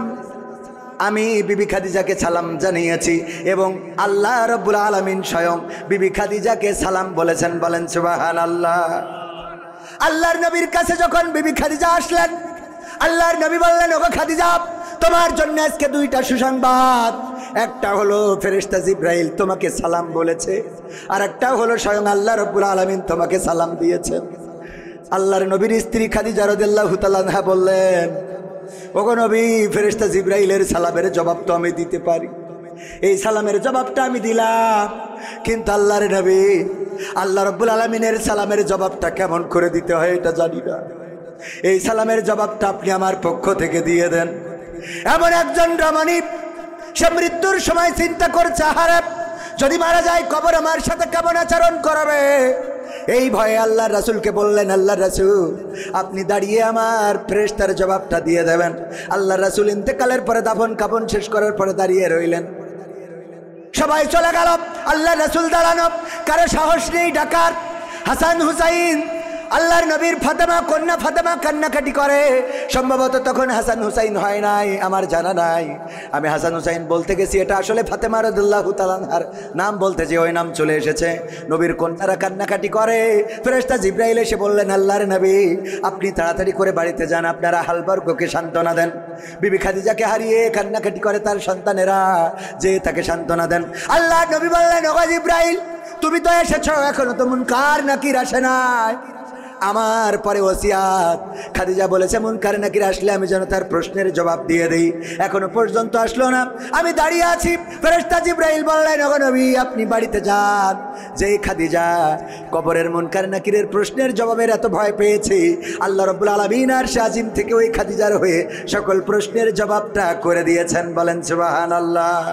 আমি বিবি খাদিজাকে সালাম জানিয়েছি এবং আল্লাহ রাব্বুল আলামিন স্বয়ং বিবি খাদিজাকে সালাম বলেছেন। বলেন সুবহানাল্লাহ। আল্লাহর নবীর কাছে যখন বিবি খাদিজা আসলেন, আল্লাহর নবী বললেন, ওগো খাদিজা, তোমার জন্য আজকে দুইটা সুসংবাদ। একটা হলো ফেরেশতা জিবরাইল তোমাকে সালাম বলেছে, আর একটা হলো স্বয়ং আল্লাহ রাব্বুল আলামিন তোমাকে সালাম দিয়েছেন। আল্লাহর নবীর স্ত্রী খাদিজা রাদিয়াল্লাহু তাআলা আনহা বললেন, ওগো নবী, ফেরেশতা জিবরাইলের সালামের জবাব তো আমি দিতে পারি, এই সালামের জবাবটা আমি দিলাম, কিন্তু আল্লাহর নবী, আল্লাহ রাব্বুল আলামিনের সালামের জবাবটা কেমন করে দিতে হয় এটা জানি না, এই সালামের জবাবটা আপনি আমার পক্ষ থেকে দিয়ে দেন। এমন একজন রমণী, সে মৃত্যুর সময় চিন্তা করছে, আহারে যদি মারা যায় কবর আমার সাথে কেমন আচরণ করবে। এই ভয়ে আল্লাহ রাসূলকে বললেন, আল্লাহ রাসূল, আপনি দাঁড়িয়ে আমার ফেরেশতার জবাবটা দিয়ে দেবেন। আল্লাহ রাসূল ইন্তেকালের পরে দাফন কাফন শেষ করার পরে দাঁড়িয়ে রইলেন। সবাই চলে গেল, আল্লাহ রাসূল দাঁড়ানো, কারো সাহস নেই ডাকার। হাসান হুসাইন, আল্লাহর নবীর ফাতেমা, কন্যা ফাতেমা কান্নাকাটি করে। সম্ভবত তখন হাসান হুসাইন হয় নাই, আমার জানা নাই। আমি হাসান হুসাইন বলতে গেছি, এটা আসলে ফাতেমা রাদিয়াল্লাহু তাআলা আনহার নাম বলতে যে ওই নাম চলে এসেছে। নবীর কন্যারা কান্নাকাটি করে। ফেরেশতা জিবরাইল এসে বললেন, আল্লাহর নবী, আপনি তাড়াতাড়ি করে বাড়িতে যান, আপনারা হালবর্গকে সান্ত্বনা দেন। বিবি খাদিজাকে হারিয়ে কান্নাকাটি করে তার সন্তানেরা, যে তাকে সান্ত্বনা দেন। আল্লাহর নবী বললেন, ওগো জিবরাইল, তুমি তো এসেছো, এখনো তো মুনকার নাকির আসে নাই। আমার পরে ওসিয়াত, খাদিজা বলেছে মুনকার নাকির আসলে আমি যেন তার প্রশ্নের জবাব দিয়ে দেই, এখনো পর্যন্ত আসলো না, আমি দাঁড়িয়ে আছি। ফেরেশতা জিবরাইল বললেন, ওগো নবী, আপনি বাড়িতে যান। যেই খাদিজা কবরের মুনকার নাকিরের প্রশ্নের জবাবের এত ভয় পেয়েছে, আল্লাহ রাব্বুল আলামিন আরশে আজিম থেকে ওই খাদিজার হয়ে সকল প্রশ্নের জবাবটা করে দিয়েছেন। বলেন সুবহানাল্লাহ।